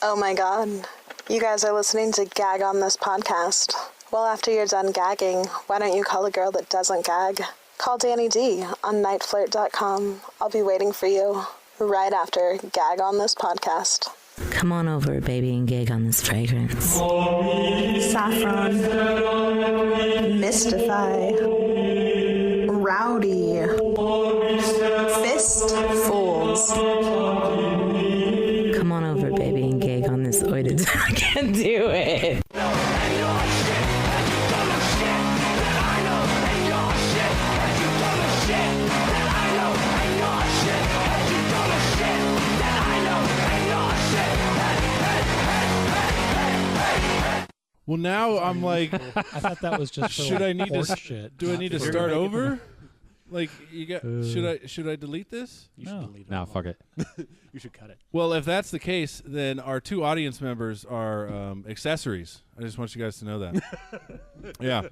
Oh my god. You guys are listening to Gag on this podcast. Well, after you're done gagging, why don't you call a girl that doesn't gag? Call Danny D on nightflirt.com. I'll be waiting for you right after Gag on this podcast. Come on over, baby, and gag on this fragrance. Saffron. Mystify. Rowdy. Fistfuls. Come on over, baby, and gag on this oided. I can't do it. Well, now I'm like, I thought that was just for should I need to shit. do I need to start over? Like, you got should I delete this? You should delete it. No, fuck it. You should cut it. Well, if that's the case, then our two audience members are accessories. I just want you guys to know that. Yeah.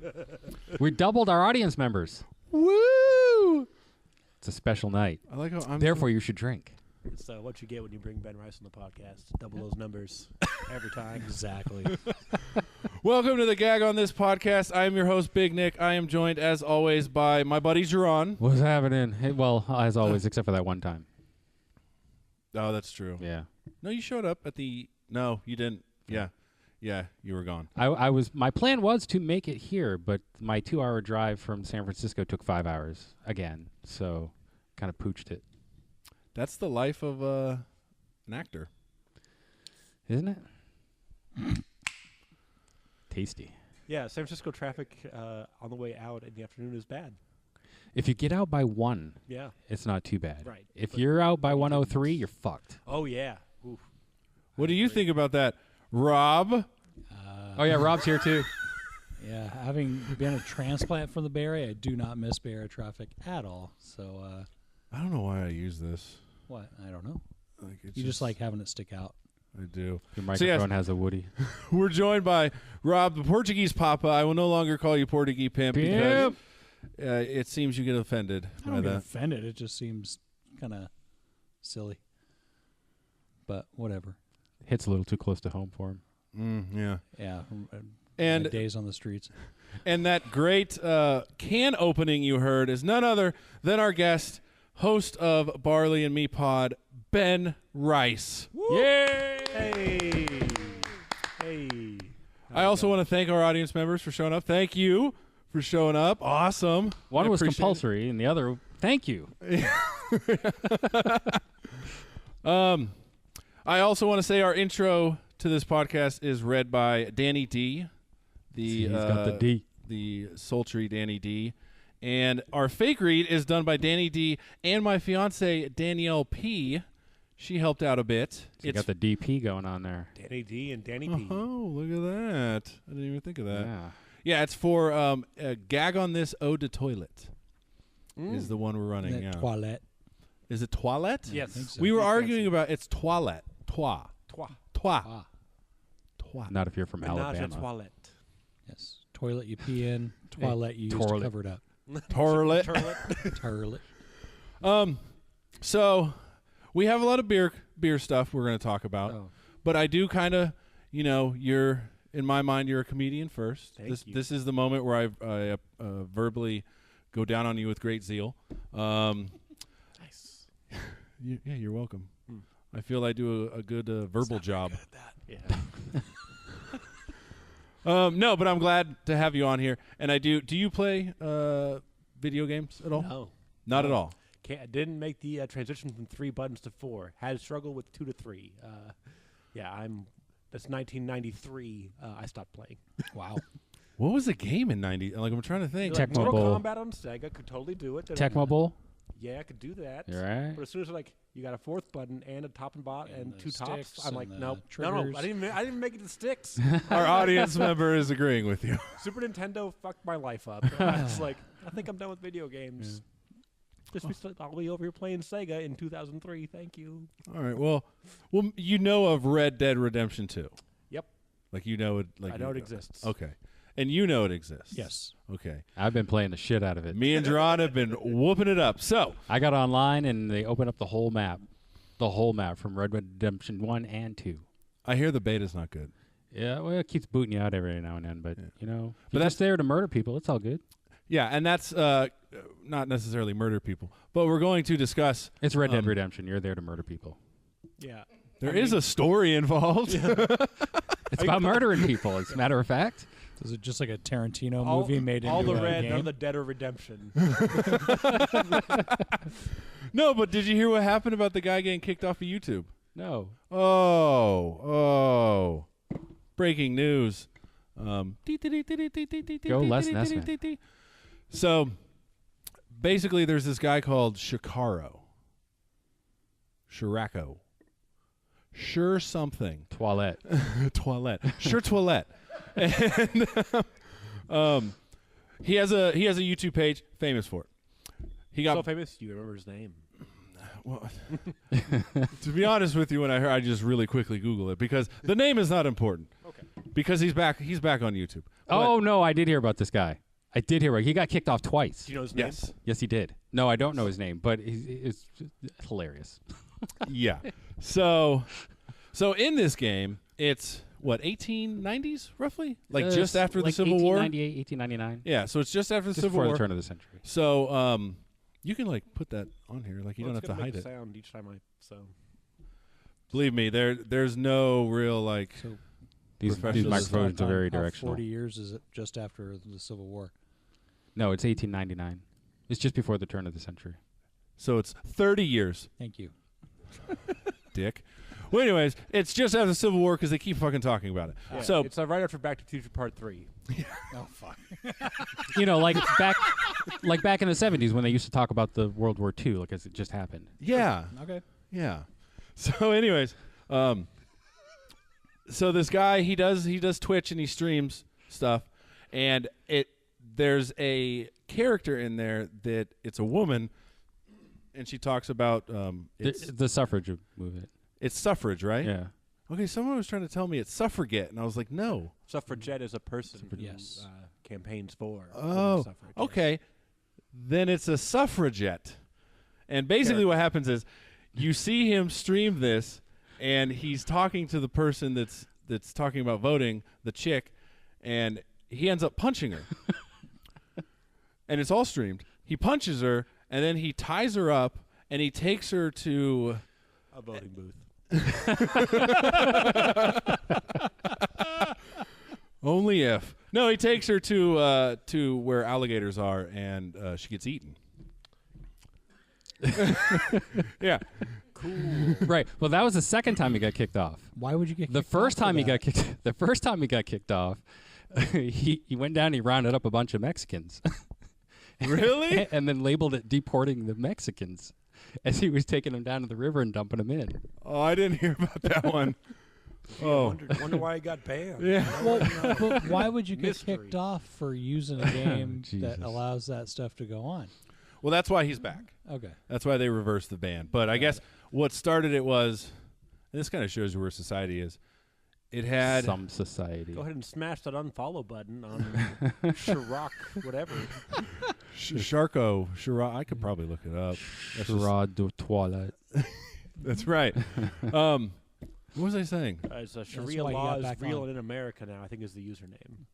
We doubled our audience members. Woo! It's a special night. I like how I'm. Therefore, you should drink. It's what you get when you bring Ben Rice on the podcast. Double those numbers every time. Exactly. Welcome to the Gag on this podcast. I am your host, Big Nick. I am joined, as always, by my buddy Jerron. What's happening? Hey, well, as always, except for that one time. Oh, that's true. Yeah. No, you showed up at the. No, you didn't. Yeah, you were gone. I was. My plan was to make it here, but my 2-hour drive from San Francisco took 5 hours again, so kind of pooched it. That's the life of an actor, Isn't it? Tasty. Yeah, San Francisco traffic on the way out in the afternoon is bad. If you get out by 1, Yeah. it's not too bad. Right. If But you're out by 1:03, you're fucked. Oh, yeah. Oof. What do you think about that, Rob? Oh, yeah, Rob's here, too. Yeah, having been a transplant from the Bay Area, I do not miss Bay Area traffic at all. So, I don't know why I use this. what? I don't know. Like, it's You just like having it stick out. I do. Your So, yes, microphone has a Woody. we're joined by Rob, the Portuguese Papa. I will no longer call you Portuguese Pimp because it seems you get offended I by don't get that. offended. It just seems kind of silly. But whatever. Hits a little too close to home for him. Yeah. Yeah. And- my days on the streets. And that great can opening you heard is none other than our guest, host of Barley and Me Pod, Ben Rice. Yay! Hey. Hey. I also want to thank our audience members for showing up. Thank you for showing up. Awesome. One I was appreciate compulsory, and the other, thank you. I also want to say our intro to this podcast is read by Danny D. He's got the D. The sultry Danny D. And our fake read is done by Danny D. and my fiance Danielle P. She helped out a bit. So you got the DP going on there. Danny D and Danny P. Oh, look at that. I didn't even think of that. Yeah. Yeah, it's for a Gag on This Ode to Toilet is the one we're running. That Yeah. toilette. Is it toilette? Yes. think so. We were Fancy. arguing about it's toilette. Toi. Toi. Toi. Ah, Toi. Not if you're from Menage a Alabama. toilette. yes. Toilet you pee in. Toilet you use to toilet. cover it up. Toilet. Toilet. So we have a lot of beer stuff we're going to talk about. Oh. But I do kind of, you're in my mind you're a comedian first. Thank you. This is the moment where I verbally go down on you with great zeal. Nice. Yeah, you're welcome. I feel I do a good verbal job. Yeah. No, but I'm glad to have you on here. And I do. Do you play video games at all? No. Not at all. Didn't make the transition from 3 buttons to 4. Had struggled with 2 to 3. That's 1993. I stopped playing. Wow. What was the game in '90? Like I'm trying to think. Tecmo Mortal Bowl. Kombat on Sega could totally do it. Tecmo Bowl? Yeah, I could do that. You right? But as soon as you got a 4th button and a top and bot and the 2 tops, sticks I'm like, and nope. the No, triggers. I didn't even make it to sticks. Our audience member is agreeing with you. Super Nintendo fucked my life up. I was like, I think I'm done with video games. I'll be over here playing Sega in 2003. Thank you. All right. Well, you know of Red Dead Redemption 2. Yep. Like you know it. Like I know it exists. Okay. And you know it exists. Yes. Okay. I've been playing the shit out of it. Me and Jerron have been whooping it up. So I got online, and they opened up the whole map. The whole map from Red Dead Redemption 1 and 2. I hear the beta's not good. Yeah, well, it keeps booting you out every now and then, but Yeah. you know, But you're just there to murder people. It's all good. Yeah, and that's not necessarily murder people, but we're going to discuss. It's Red Dead Redemption. You're there to murder people. Yeah. There is a story involved. It's about murdering people. As a matter of fact. Is it just like a Tarantino movie made into all the a red, game? none of the Dead or Redemption. No, but did you hear what happened about the guy getting kicked off of YouTube? No. Oh. Breaking news. Go Les Nessman. So, basically, there's this guy called Shirako. Sure something. Toilette. Toilette. Sure toilette. And he has a YouTube page, famous for it. He got So famous, you remember his name. well, to be honest with you, when I just really quickly Google it because the name is not important. Okay. Because he's back on YouTube. Oh, no, I did hear about this guy. I did hear about He got kicked off twice. Do you know his name? Yes. Yes, he did. No, I don't know his name, but it's hilarious. Yeah. So in this game, it's what 1890s roughly, like just after the Civil War. 1898, 1899. Yeah. So it's just after the Just Civil before War. the turn of the century. So you can like put that on here, like you Well, don't it's have to gonna hide make it. a sound each time so. Believe me, there's no real like. So These Professional microphones are very how directional. 40 years is it just after the Civil War? No, it's 1899. It's just before the turn of the century. So it's 30 years, Thank you. dick. Well, anyways, it's just after the Civil War because they keep fucking talking about it. Yeah, So it's right after Back to the Future Part 3. Oh fuck. You know, like back in the 70s when they used to talk about the World War II, like as it just happened. yeah, Okay. yeah. So, anyways, so this guy he does Twitch and he streams stuff, and there's a character in there that it's a woman, and she talks about The suffrage movement. it's suffrage, right? Yeah. Okay, someone was trying to tell me it's suffragette, and I was like, no. Suffragette is a person who Yes. campaigns for Oh, suffrage. yes. okay. Then it's a suffragette. And basically what happens is you see him stream this and he's talking to the person that's talking about voting, the chick, and he ends up punching her. And it's all streamed. He punches her and then he ties her up and he takes her to A voting booth. only if. No, he takes her to where alligators are and she gets eaten. Yeah. Cool. Right. Well, that was the second time he got kicked off. Why would you get The kicked first off for time he that? got kicked. The first time he got kicked off, he went down. He rounded up a bunch of Mexicans, Really? and then labeled it deporting the Mexicans, as he was taking them down to the river and dumping them in. Oh, I didn't hear about that one. Oh. Wonder why he got banned. Yeah. Well, but why would you get Mystery. kicked off for using a game that Jesus. allows that stuff to go on? Well, that's why he's back. Okay. That's why they reversed the ban. But I guess what started it was, and this kind of shows you where society is. It had Some society. Go ahead and smash that unfollow button on Chirac, whatever. Sharko. I could probably look it up. That's, just- Charade de toilette. that's right. What was I saying? As Sharia why you law got is back real on. in America now, I think is the username.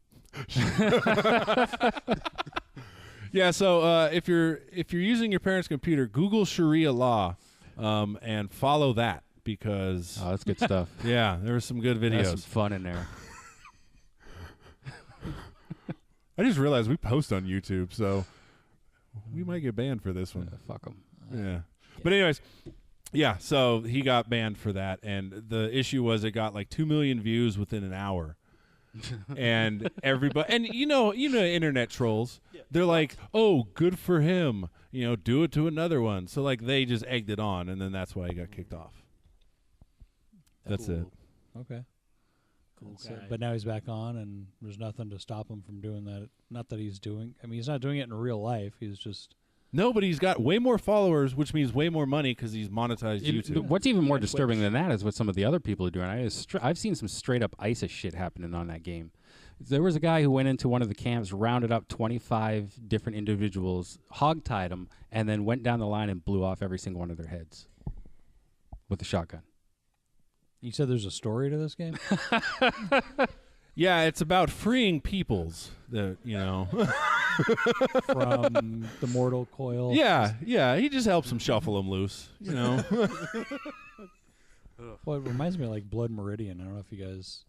Yeah. So if you're using your parents' computer, Google Sharia law, and follow that because Oh, that's good stuff. yeah, there were some good There's videos. some fun in there. I just realized we post on YouTube, so we might get banned for this one. Fuck them. Yeah. But anyways, yeah, so he got banned for that, and the issue was it got like 2 million views within an hour. And everybody, and you know internet trolls, they're like, oh, good for him, do it to another one. So like they just egged it on, and then that's why he got kicked off. That's it. Okay. Cool So- guy. but now he's back on, and there's nothing to stop him from doing that. Not that he's doing. I mean, he's not doing it in real life. He's just. No, but he's got way more followers, which means way more money because he's monetized YouTube. What's even more Yeah, disturbing Twitch. than that is what some of the other people are doing. I've seen some straight up ISIS shit happening on that game. There was a guy who went into one of the camps, rounded up 25 different individuals, hogtied them, and then went down the line and blew off every single one of their heads with a shotgun. You said there's a story to this game? Yeah, it's about freeing peoples. That From the mortal coil? Yeah. He just helps them shuffle them loose. Well, it reminds me of like Blood Meridian. I don't know if you guys...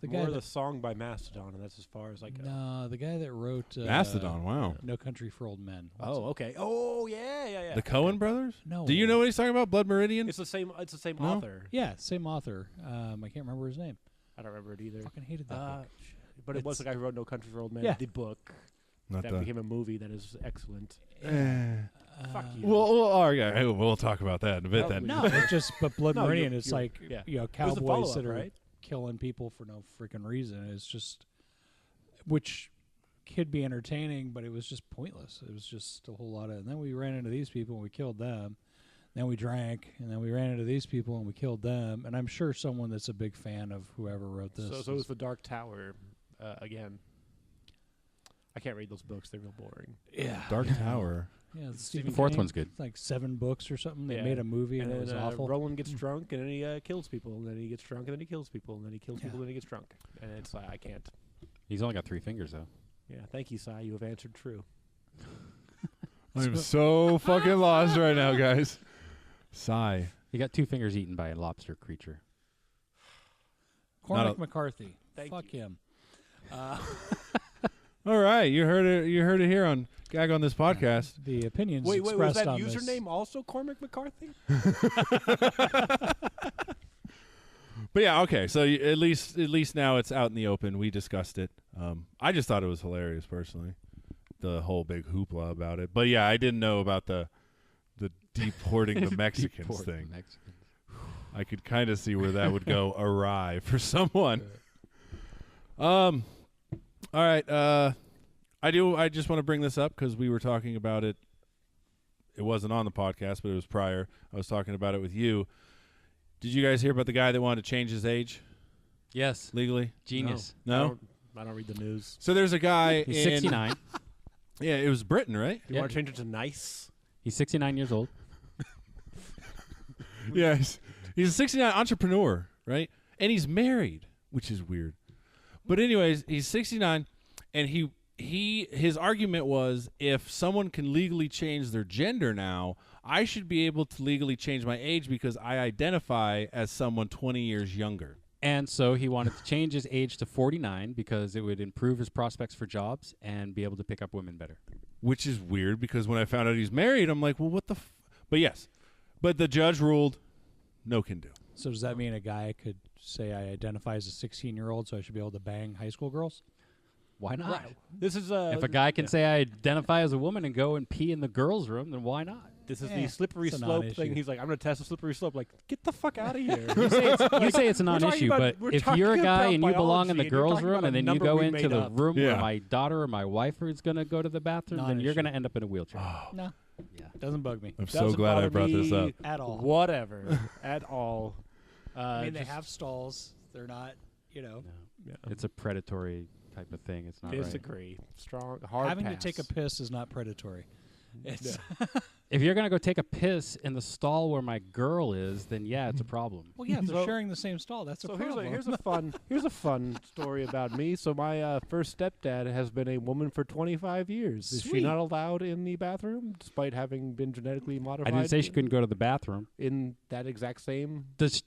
The guy More the that, song by Mastodon, and that's as far as I go. no, the guy that wrote Mastodon. Wow. No Country for Old Men. What's Oh, okay. Oh, yeah. The Coen brothers. No. Do you know what he's talking about? Blood Meridian. It's the same. It's the same No? author. Yeah, same author. I can't remember his name. I don't remember it either. Fucking hated that book. But it was the It's- guy who wrote No Country for Old Men. Yeah. The book Not that the. became a movie that is excellent. Fuck you. We'll talk about that in a bit No, then. we- No, it's just but Blood No, Meridian. you're- It's you're- like yeah. you know It was the cowboys follow-up, that are right? killing people for no freaking reason. It's just, which could be entertaining, but it was just pointless. It was just a whole lot of. And then we ran into these people and we killed them. Then we drank, and then we ran into these people and we killed them. And I'm sure someone that's a big fan of whoever wrote this. So is- is the Dark Tower again. I can't read those books; they're real boring. yeah, Dark Tower. Yeah, it's The Stephen fourth King. one's good. It's like 7 books or something. They Yeah. made a movie and, And it was then awful. Roland gets drunk, and then he kills people, and then he gets drunk, and then he kills people, and then he kills people, Yeah. and then he gets drunk, and it's like I can't. He's only got 3 fingers though. Yeah, thank you, Sai. You have answered true. I'm so fucking lost right now, guys. Sigh. He got 2 fingers eaten by a lobster creature. Cormac Not McCarthy. Thank Fuck him. All right, you heard it. You heard it here on Gag on this podcast. The opinions Wait, was expressed that on this. username also Cormac McCarthy? But yeah, okay. So at least now it's out in the open. We discussed it. I just thought it was hilarious personally, the whole big hoopla about it. But yeah, I didn't know about the deporting the Mexicans Deport thing. Mexicans. I could kind of see where that would go awry for someone. All right. I just want to bring this up because we were talking about it. It wasn't on the podcast, but it was prior. I was talking about it with you. Did you guys hear about the guy that wanted to change his age Yes, legally? genius. No. I don't read the news. So there's a guy He's in 69. Yeah, it was Britain, right? You Yeah. want to change it to nice? He's 69 years old. Yeah, he's a 69 entrepreneur, right? And he's married, which is weird. But anyways, he's 69, and his argument was if someone can legally change their gender now, I should be able to legally change my age because I identify as someone 20 years younger. And so he wanted to change his age to 49 because it would improve his prospects for jobs and be able to pick up women better. Which is weird because when I found out he's married, I'm like, well, what the But yes. But the judge ruled no can do. So does that mean a guy could say I identify as a 16-year-old, so I should be able to bang high school girls? Why not? Right. This is If a guy can say I identify as a woman and go and pee in the girls' room, then why not? This is Eh, the slippery it's a slope non-issue. thing. He's like, I'm going to test the slippery slope. Like, get the fuck out of here. You say it's a We're talking non-issue, about- but we're if talking you're a guy about and you belong in the biology, and you're girls' talking room about and a then you number go we into made the up. room Yeah. where my daughter or my wife is going to go to the bathroom, then you're Non-issue. going to end up in a wheelchair. No, Yeah. doesn't bug me I'm so Doesn't glad I bother brought this me up. at all. Whatever. At all. I mean, they Just have stalls. They're not, you know. No. yeah. It's a predatory type of thing. It's not right. Disagree. Strong. Hard Having pass. to take a piss is not predatory. It's If you're going to go take a piss in the stall where my girl is, then yeah, it's a problem. well, yeah, if they're So- sharing the same stall. That's a So problem. here's a fun story about me. So my first stepdad has been a woman for 25 years. Is she Sweet. not allowed in the bathroom despite having been genetically I modified? didn't say she couldn't go to the bathroom. in that exact same. Does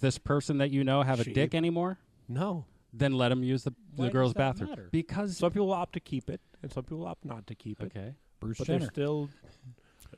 this person that you know have She. a dick anymore? No. Then let him use the Why girl's does that bathroom. matter? Because Some people opt to keep it, and some people opt not to keep it. okay. Bruce But Jenner. they're still.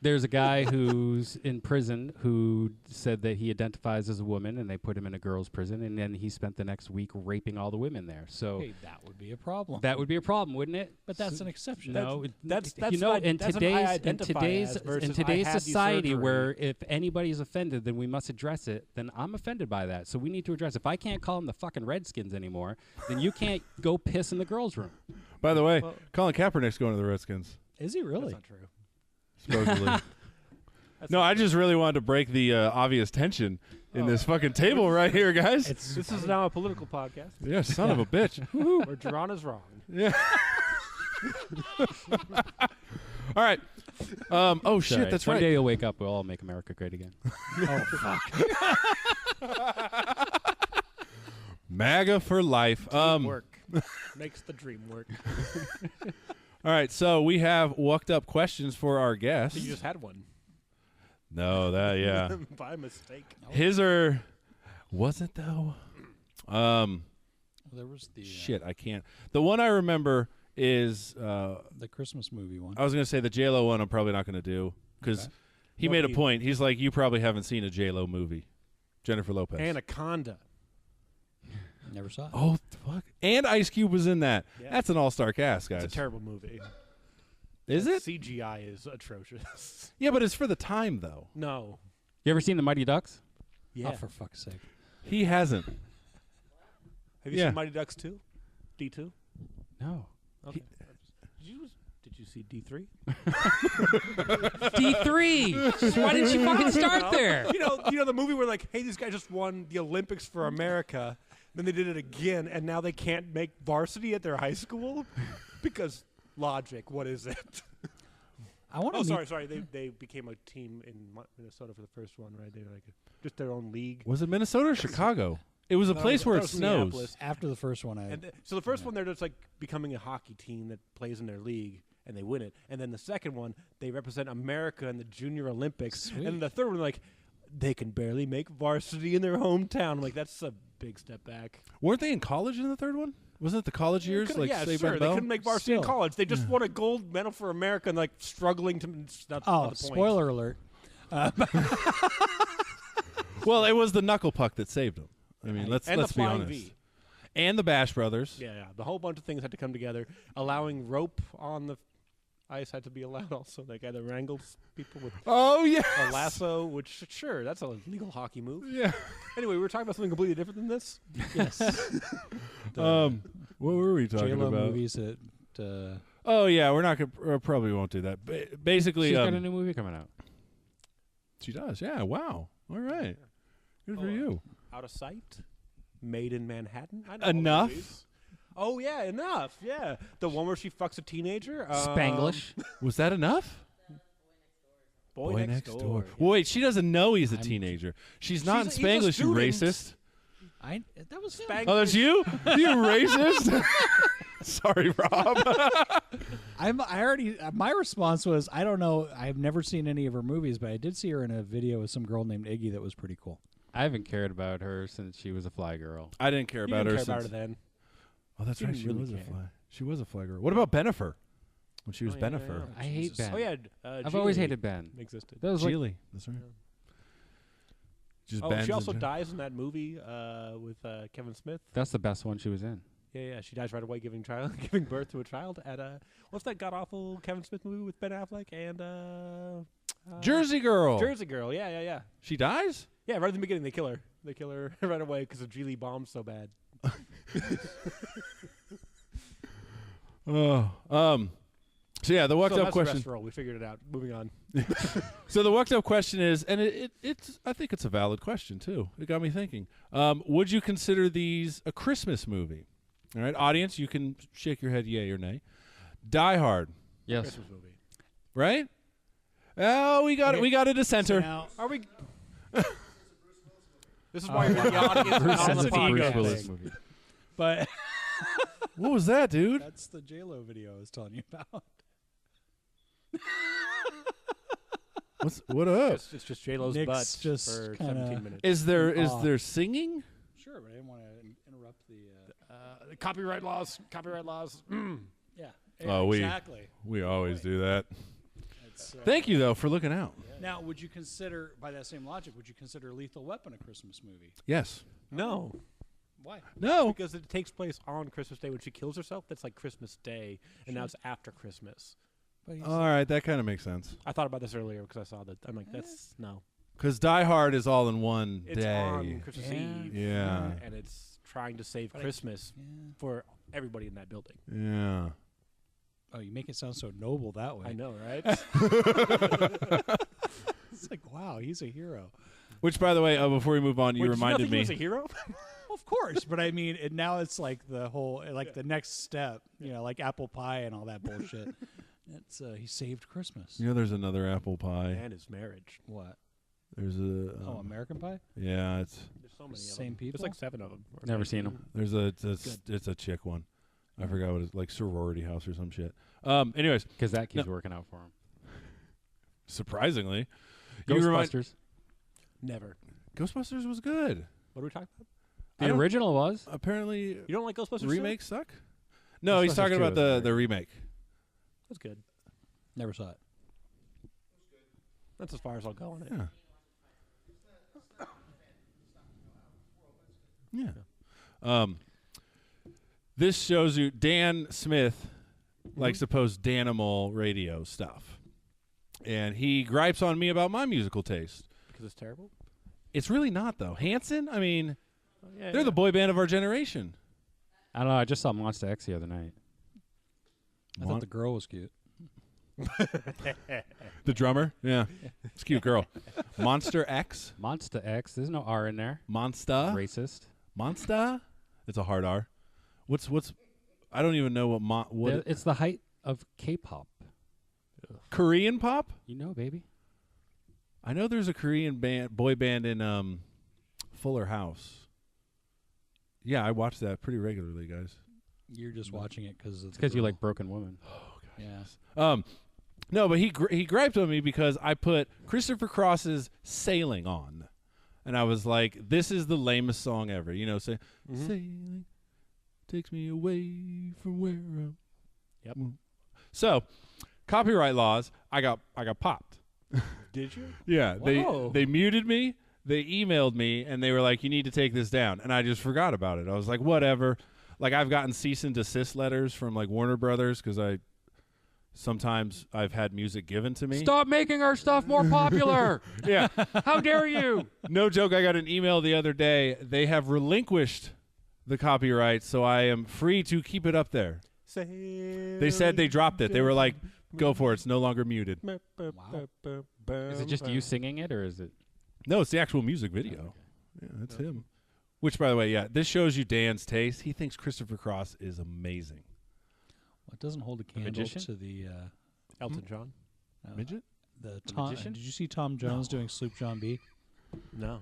There's a guy who's in prison who said that he identifies as a woman, and they put him in a girls' prison, and then he spent the next week raping all the women there. So Hey, that would be a problem. that would be a problem, wouldn't it? but that's an exception. No, That's you know, not- in that's what I today's identify as versus in I today's had the society, surgery. where if anybody's offended, then we must address it. Then I'm offended by that, so we need to address. If I can't call them the fucking Redskins anymore, then you can't go piss in the girls' room. By the way, Well- Colin Kaepernick's going to the Redskins, Is he really? That's not true. supposedly. No, I just really wanted to break the obvious tension in this fucking table right here, guys. It's This is now a political podcast Yeah, son of a bitch. where Jerron is wrong. Yeah. All right. Oh shit, Sorry. that's One right. day you'll wake up, we'll all make America great again. Oh fuck! MAGA for life. Work makes the dream work. All right, so we have walked up questions for our guests. You just had one No, that yeah. by mistake. His are was it though? There was the Shit, I can't. The one I remember is the Christmas movie one. I was going to say the J-Lo one I'm probably not going to do because Okay. he made a Nobody- point. He's like, you probably haven't seen a J-Lo movie. Jennifer Lopez. Anaconda. Never saw it. Oh, fuck. And Ice Cube was in that. Yeah. That's an all-star cast, guys. It's a terrible movie. Is it? CGI is atrocious. Yeah, but it's for the time, though. No. You ever seen the Mighty Ducks? Yeah. Oh, for fuck's sake! He hasn't. Have you yeah. seen Mighty Ducks 2? D2? No. Okay. Did you see D3? D3. Why didn't you fucking start there? You know the movie where like, hey, these guys just won the Olympics for America, then they did it again, and now they can't make varsity at their high school because logic. What is it? I want to. Oh, sorry. They became a team in Minnesota for the first one, right? They were like just their own league. Was it Minnesota or Chicago? It was a No, place that where it was snows. Minneapolis. After the first one, So the first one, they're just like becoming a hockey team that plays in their league, and they win it. And then the second one, they represent America in the Junior Olympics. Sweet. And then the third one, like, they can barely make varsity in their hometown. I'm like, that's a big step back. Weren't they in college in the third one? Wasn't it the college years? Like yeah, Saved by sure. the They Bell? couldn't make varsity in Still. college. They just won a gold medal for America and like struggling to. Not oh, the point. spoiler alert! Well, it was the knuckle puck that saved him. I mean, let's and be the Flying honest. V. And the Bash Brothers. Yeah. The whole bunch of things had to come together. Allowing rope on the ice had to be allowed also. They either wrangled people with Oh yeah. a lasso, which sure, that's a legal hockey move. Yeah. Anyway, we were talking about something completely different than this. Yes. What were we talking J-Lo about? movies that. Oh yeah, we're not gonna probably won't do that. Basically, She's got a new movie coming out. she does. Yeah. Wow. All right. Good for you. Out of Sight, Made in Manhattan. I know all the Enough? movies. Oh yeah, enough. Yeah, the one where she fucks a teenager. Spanglish. Was that enough? Boy Next Door. Well, wait, she doesn't know he's a teenager. She's not He's in Spanglish, you student. racist. That was him. Oh, that's you? You racist? Sorry, Rob. I already. My response was, I don't know. I've never seen any of her movies, but I did see her in a video with some girl named Iggy that was pretty cool. I haven't cared about her since she was a fly girl. I didn't care You about didn't her care about since. her then. Oh, that's You right. didn't She really was a care. fly. She was a fly girl. What about Benifer? When she was Oh, yeah, Benifer. yeah, I hate Jesus. Ben. Oh yeah, I've always Geely hated Ben. Existed. That was like, Geely. That's right. Just Oh, bends she also and- dies in that movie with Kevin Smith. that's the best one she was in. Yeah, she dies right away giving giving birth to a child at what's that god awful Kevin Smith movie with Ben Affleck and Jersey Girl. Jersey Girl. Yeah. She dies? Yeah, right at the beginning they kill her. They kill her right away because of Geely bombed so bad. Oh. So yeah, the walked so up that's question. Restaurant. We figured it out. Moving on. So the walked up question is, and it's I think it's a valid question too. It got me thinking. Would you consider these a Christmas movie? All right, audience, you can shake your head, yay or nay. Die Hard, Yes. Christmas movie. right? Oh, we got it. We got a dissenter. Now, Are we? This is why you're the audience Bruce and on says the it's a Bruce podcast. Willis movie. but What was that, dude? that's the J-Lo video I was telling you about. What up? It's just J-Lo's Nick's butt just for kinda- 17 minutes. Is there Aw. singing? Sure, but I didn't want to interrupt the. Copyright laws. Copyright laws. Yeah. Oh, we- exactly. We always do that. It's, Thank you though for looking out. Now, would you consider, by that same logic, would you consider Lethal Weapon a Christmas movie? Yes. No, Why? No. because it takes place on Christmas Day when she kills herself. That's like Christmas Day, and now it's after Christmas. But he's, All right, that kind of makes sense. I thought about this earlier because I saw that. I'm like, that's no. Because Die Hard is all in one It's day. on Christmas Yeah. Eve. Yeah. And it's trying to save But I- Christmas yeah. for everybody in that building. Yeah. Oh, you make it sound so noble that way. I know, right? It's like, wow, he's a hero. Which, by the way, before we move on, you Wait, did reminded not think he me. was a hero? Of course, but I mean, now it's like the whole, like the next step, like apple pie and all that bullshit. It's he saved Christmas. You know, there's another apple pie. And his marriage. What? There's a American Pie? yeah, it's There's so many Same of them. people? There's like 7 of them. Never seen them. there's it's a chick one. I forgot what it's like, sorority house or some shit. Anyways, Because that keeps working out for him. surprisingly, you remind- Ghostbusters. Never. Ghostbusters was good. What are we talking about? I The don't- original was. Apparently, You don't like Ghostbusters? remakes suck. No, he's Ghostbusters talking 2 about was the remake. That's good. Never saw it. That's as far as I'll go on it. Yeah. Yeah. This shows you Dan Smith likes to post Danimal radio stuff. And he gripes on me about my musical taste. Because it's terrible? It's really not, though. Hanson, I mean, Yeah, they're the boy band of our generation. I don't know. I just saw Monster X the other night. I thought the girl was cute. The drummer? Yeah. It's a cute girl. Monster X? Monster X. There's no R in there. Monster? Racist. Monster? It's a hard R. What's I don't even know what It's the height of K-pop. Korean pop? You know, baby. I know there's a Korean boy band in Fuller House. Yeah, I watch that pretty regularly, guys. You're just watching it because It's because you like Broken Woman. Yeah. No, but he griped on me because I put Christopher Cross's "Sailing" on, and I was like, "This is the lamest song ever." You know, "Sailing takes me away from where I'm." Yep. So, copyright laws. I got popped. Did you? Yeah, Whoa. they muted me. They emailed me and they were like, "You need to take this down," and I just forgot about it. I was like, "Whatever." Like I've gotten cease and desist letters from like Warner Brothers because sometimes I've had music given to me. Stop making our stuff more popular. Yeah. How dare you? No joke, I got an email the other day. They have relinquished the copyright, so I am free to keep it up there. They said they dropped it. They were like, "Go for it. It's no longer muted." Is it just you singing it, or is it? No, it's the actual music video. Yeah, that's him. Which, by the way, yeah, this shows you Dan's taste. He thinks Christopher Cross is amazing. Well, it doesn't hold a candle magician? to the Elton John? Midget? the Tom. magician? Did you see Tom Jones doing Sloop John B? No.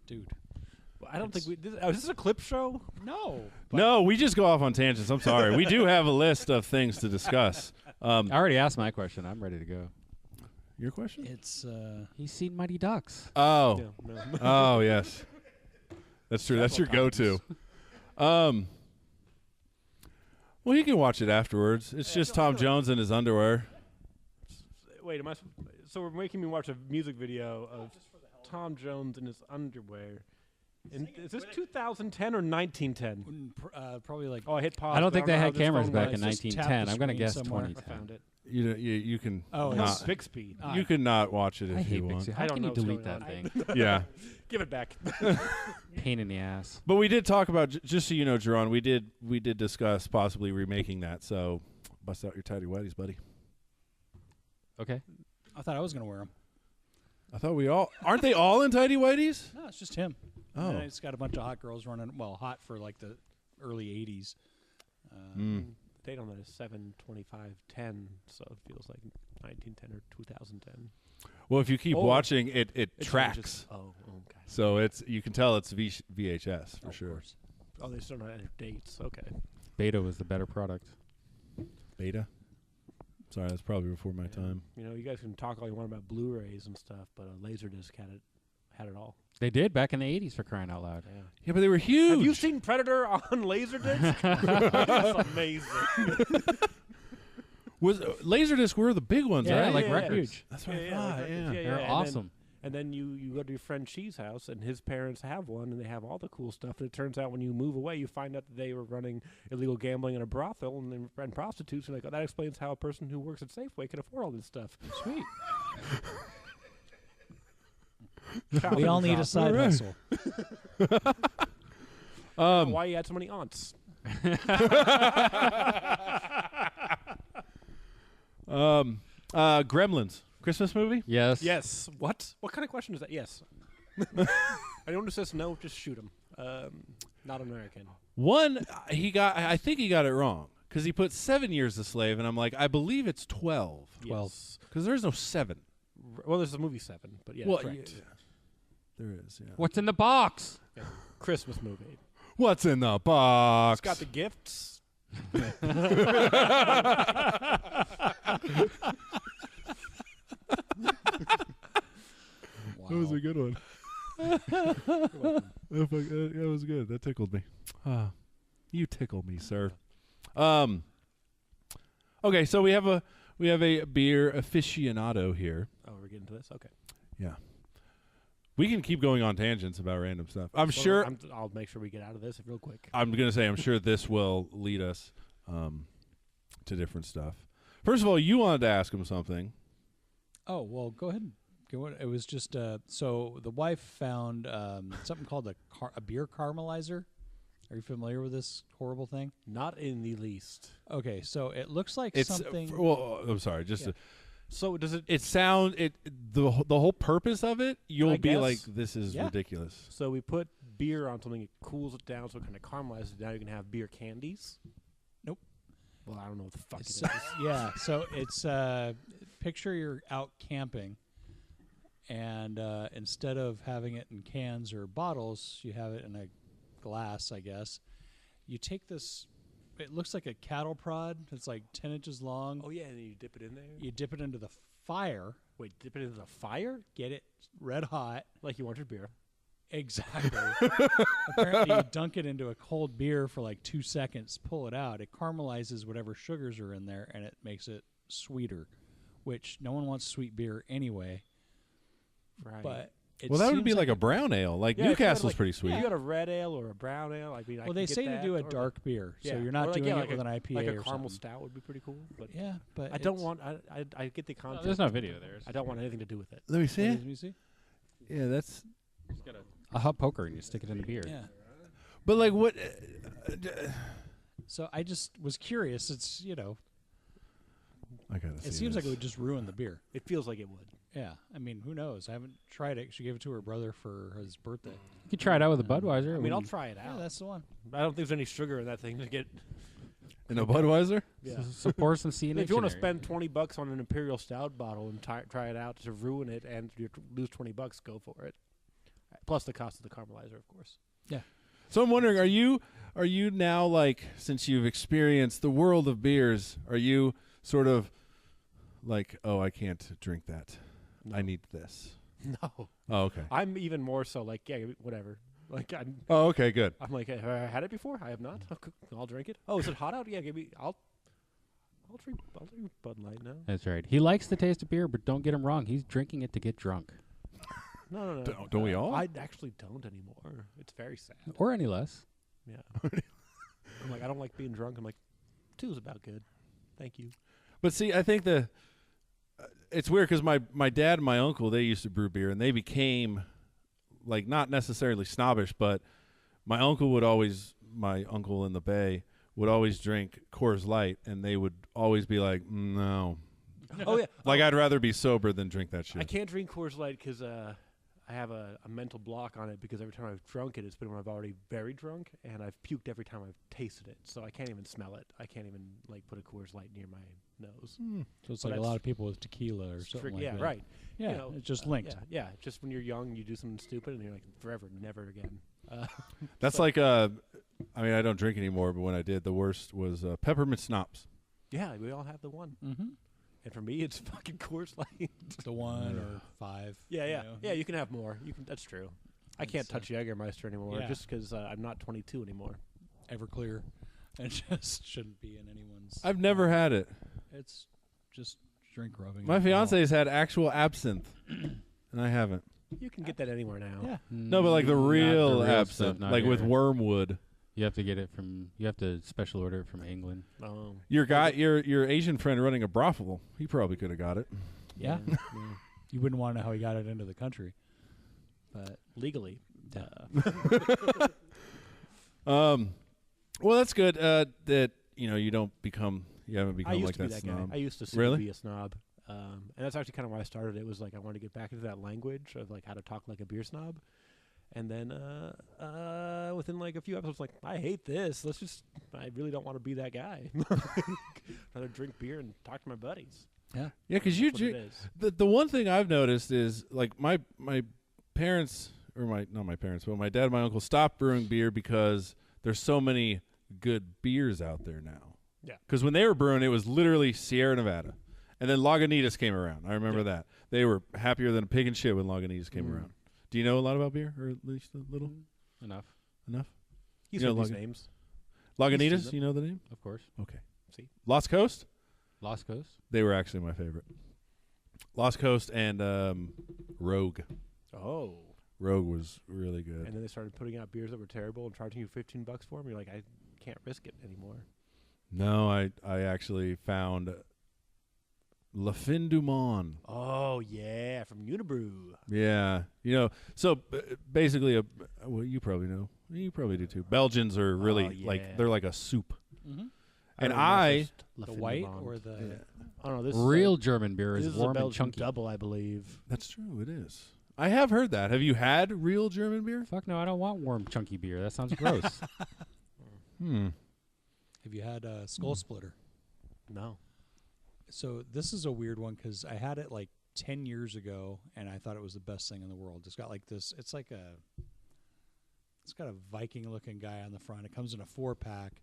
Dude. Well, I don't think we. Is this a clip show? No. No, we just go off on tangents. I'm sorry. We do have a list of things to discuss. I already asked my question. I'm ready to go. Your question? It's He's seen Mighty Ducks. Oh. No. Oh, yes. That's true. That's your go-to. Well, you can watch it afterwards. It's just Tom Jones in his underwear. Wait, so we're making me watch a music video of Tom Jones in his underwear. And is this 2010 or 1910? probably like. Oh, I hit pause. I don't but think they know how had this cameras phone back works. in Just tap 1910. the I'm gonna screen guess somewhere. 2010. I found it. You can Oh, It's not, big speed. you can not watch it if I you hate want. Bixby. I How don't can you know what's delete going that on. thing? Yeah. Give it back. Pain in the ass. But we did talk about, just so you know, Jerron, we did discuss possibly remaking that. So bust out your tidy whities, buddy. Okay. I thought I was gonna wear them. I thought we all aren't they all in tidy whities? No, it's just him. Oh. And it's got a bunch of hot girls running. Well, hot for like the early '80s. Mm. The date on that is 7/25/10, so it feels like 1910 or 2010. Well, if you keep Oh. watching, it It tracks. changes. Oh, okay. So you can tell it's VHS for sure. course. Oh, they still don't have dates. Okay. Beta was the better product. Beta. Sorry, that's probably before my time. You know, you guys can talk all you want about Blu-rays and stuff, but Laserdisc had it all. They did back in the 80s, for crying out loud. Yeah. Yeah, but they were huge. Have you seen Predator on Laserdisc? It's amazing. Was Laserdisc were the big ones, Yeah, right? like yeah. Records. That's what I Yeah, thought. like Yeah. Records, They're and awesome. And then you go to your friend Chee's house, and his parents have one, and they have all the cool stuff. And it turns out when you move away, you find out that they were running illegal gambling in a brothel and prostitutes. And like, oh, that explains how a person who works at Safeway can afford all this stuff. Sweet. Childhood We all need a drop. side hustle. Why you had so many aunts? Gremlins, Christmas movie. Yes. Yes. What? What kind of question is that? Yes. Anyone who says no, just shoot him. Not American. One, I think he got it wrong because he put 7 years a slave, and I'm like, I believe it's 12. 12. Yes. Because there's no 7. Well, there's a movie 7, but yeah, Well, correct. yeah, there is, yeah. What's in the box? Yeah. Christmas movie. What's in the box? It's got the gifts. That was a good one. That was good. That tickled me. You tickle me, sir. Okay, so we have a beer aficionado here. Oh, we're getting to this? Okay. Yeah. We can keep going on tangents about random stuff. I'm Well, sure. I'll make sure we get out of this real quick. I'm gonna say I'm sure this will lead us to different stuff. First of all, you wanted to ask him something. Oh, well, go ahead. It was just so the wife found something called a beer caramelizer. Are you familiar with this horrible thing? Not in the least. Okay, so it looks like It's something. well, I'm sorry. Just Yeah. So does it? the whole purpose of it. You'll I be guess. like, this is Yeah. ridiculous. So we put beer on something, it cools it down, so it kind of caramelizes it. Now you can have beer candies. Nope. Well, I don't know what the fuck it It's, is. yeah, so it's picture you're out camping, and instead of having it in cans or bottles, you have it in a glass, I guess. You take this. It looks like a cattle prod. It's like 10 inches long. Oh yeah, and then you dip it in there. You dip it into the fire, Wait, dip it into the fire get it red hot. like you want your beer. Exactly. Apparently, you dunk it into a cold beer for like 2 seconds, pull it out. It caramelizes whatever sugars are in there, and it makes it sweeter, which no one wants sweet beer anyway. Right. But it Well, that would seems be like a brown ale. Like Yeah, if you had, Newcastle's like- pretty sweet. If you got a red ale or a brown ale, I mean, I well, can they get say to that, do a or dark beer, so yeah, you're or not like, doing yeah, it like with a, an IPA like a or caramel something. stout would be pretty cool. But Yeah, but I don't it's- want. I get the concept. There's no video there. I don't want anything to do with it. Let me see What it. is- let me see. Yeah, that's. A hot poker and you stick it in the beer. Yeah. But like, what? So I just was curious. It's I gotta see. it seems like it this. would just ruin the beer. It feels like it would. Yeah, I mean, who knows? I haven't tried it. She gave it to her brother for his birthday. You could try it out with a Budweiser. I mean, I'll try it out. Yeah, that's the one. I don't think there's any sugar in that thing to get. in a Budweiser. Yeah. support some CNH. If you want to in there. spend $20 on an Imperial Stout bottle and try it out to ruin it and you lose $20, go for it. Plus the cost of the caramelizer, of course. So I'm wondering, are you now, like, since you've experienced the world of beers, are you sort of like, oh, I can't drink that. No. I need this. No, Oh, okay. I'm even more so like, yeah, whatever. Like Oh, okay, good. I'm like, have I had it before? I have not. I'll drink it. Oh, is it hot out? Yeah, give me. I'll drink Bud Light now. That's right. He likes the taste of beer, but don't get him wrong. He's drinking it to get drunk. No. Don't we all? I actually don't anymore. It's very sad. Or any less. Yeah. I'm like, I don't like being drunk. I'm like, 2's about good. Thank you. But see, I think it's weird because my dad and my uncle, they used to brew beer, and they became, like, not necessarily snobbish, but my uncle in the Bay would always drink Coors Light, and they would always be like, no. Oh yeah. Like, I'd rather be sober than drink that shit. I can't drink Coors Light because I have a mental block on it because every time I've drunk it, it's been when I've already very drunk, and I've puked every time I've tasted it. So I can't even smell it. I can't even like put a Coors Light near my nose. So it's Well, like a that's lot of people with tequila or something like yeah, that. right. Yeah, You know, it's just linked. Yeah. Just when you're young, you do something stupid, and you're like, forever, never again. That's like, I mean, I don't drink anymore, but when I did, the worst was peppermint schnapps. Yeah, we all have the one. Mm-hmm. And for me, it's fucking Coors Light. The 1 or 5. Yeah. you know. Yeah, you can have more. You can. That's true. I can't It's, touch Jägermeister anymore yeah. just because I'm not 22 anymore. Everclear. It just shouldn't be in anyone's. I've never had it. It's just drink rubbing. My alcohol. fiance's had actual absinthe, and I haven't. You can get that anywhere now. Yeah. No, but like the Not real stuff, absinthe, not like with here. wormwood. You have to get it from. You have to special order it from England. Your Asian friend running a brothel, he probably could have got it. Yeah. You wouldn't want to know how he got it into the country. But Legally. Well, that's good. That you haven't become I used like to be that that guy. snob. I used to Really? be a snob. And that's actually kind of why I started. It was like I wanted to get back into that language of like how to talk like a beer snob. And then within like a few episodes, like, I hate this. I really don't want to be that guy. Rather drink beer and talk to my buddies. Yeah, because you That's what it is. the one thing I've noticed is like my parents, or not my parents, but my dad and my uncle stopped brewing beer because there's so many good beers out there now. Yeah. Because when they were brewing, it was literally Sierra Nevada, and then Lagunitas came around. I remember that they were happier than a pig in shit when Lagunitas came around. Do you know a lot about beer, or at least a little? Enough, Enough. He's You know, heard these Lagun- names. Lagunitas, them. you know the name? of course. Okay. See? Lost Coast. Lost Coast. They were actually my favorite. Lost Coast and Rogue. Oh. Rogue was really good. And then they started putting out beers that were terrible and charging you $15 for them. You're like, I can't risk it anymore. No, I actually found La Fin du Monde. Oh, yeah, from Unibrew. Yeah, so basically, well, you probably know. You probably do too. Belgians are really yeah. like they're like a soup. Mm-hmm. And don't know if it's The Fin du white Monde. or the I don't know. This Real is German beer this is is a warm and Belgian chunky. double, I believe. That's true. It is. I have heard that. Have you had real German beer? Fuck no, I don't want warm chunky beer. That sounds gross. Have you had Skull Splitter? No. So this is a weird one because I had it like 10 years ago, and I thought it was the best thing in the world. It's got like this. It's got a Viking-looking guy on the front. It comes in a 4-pack.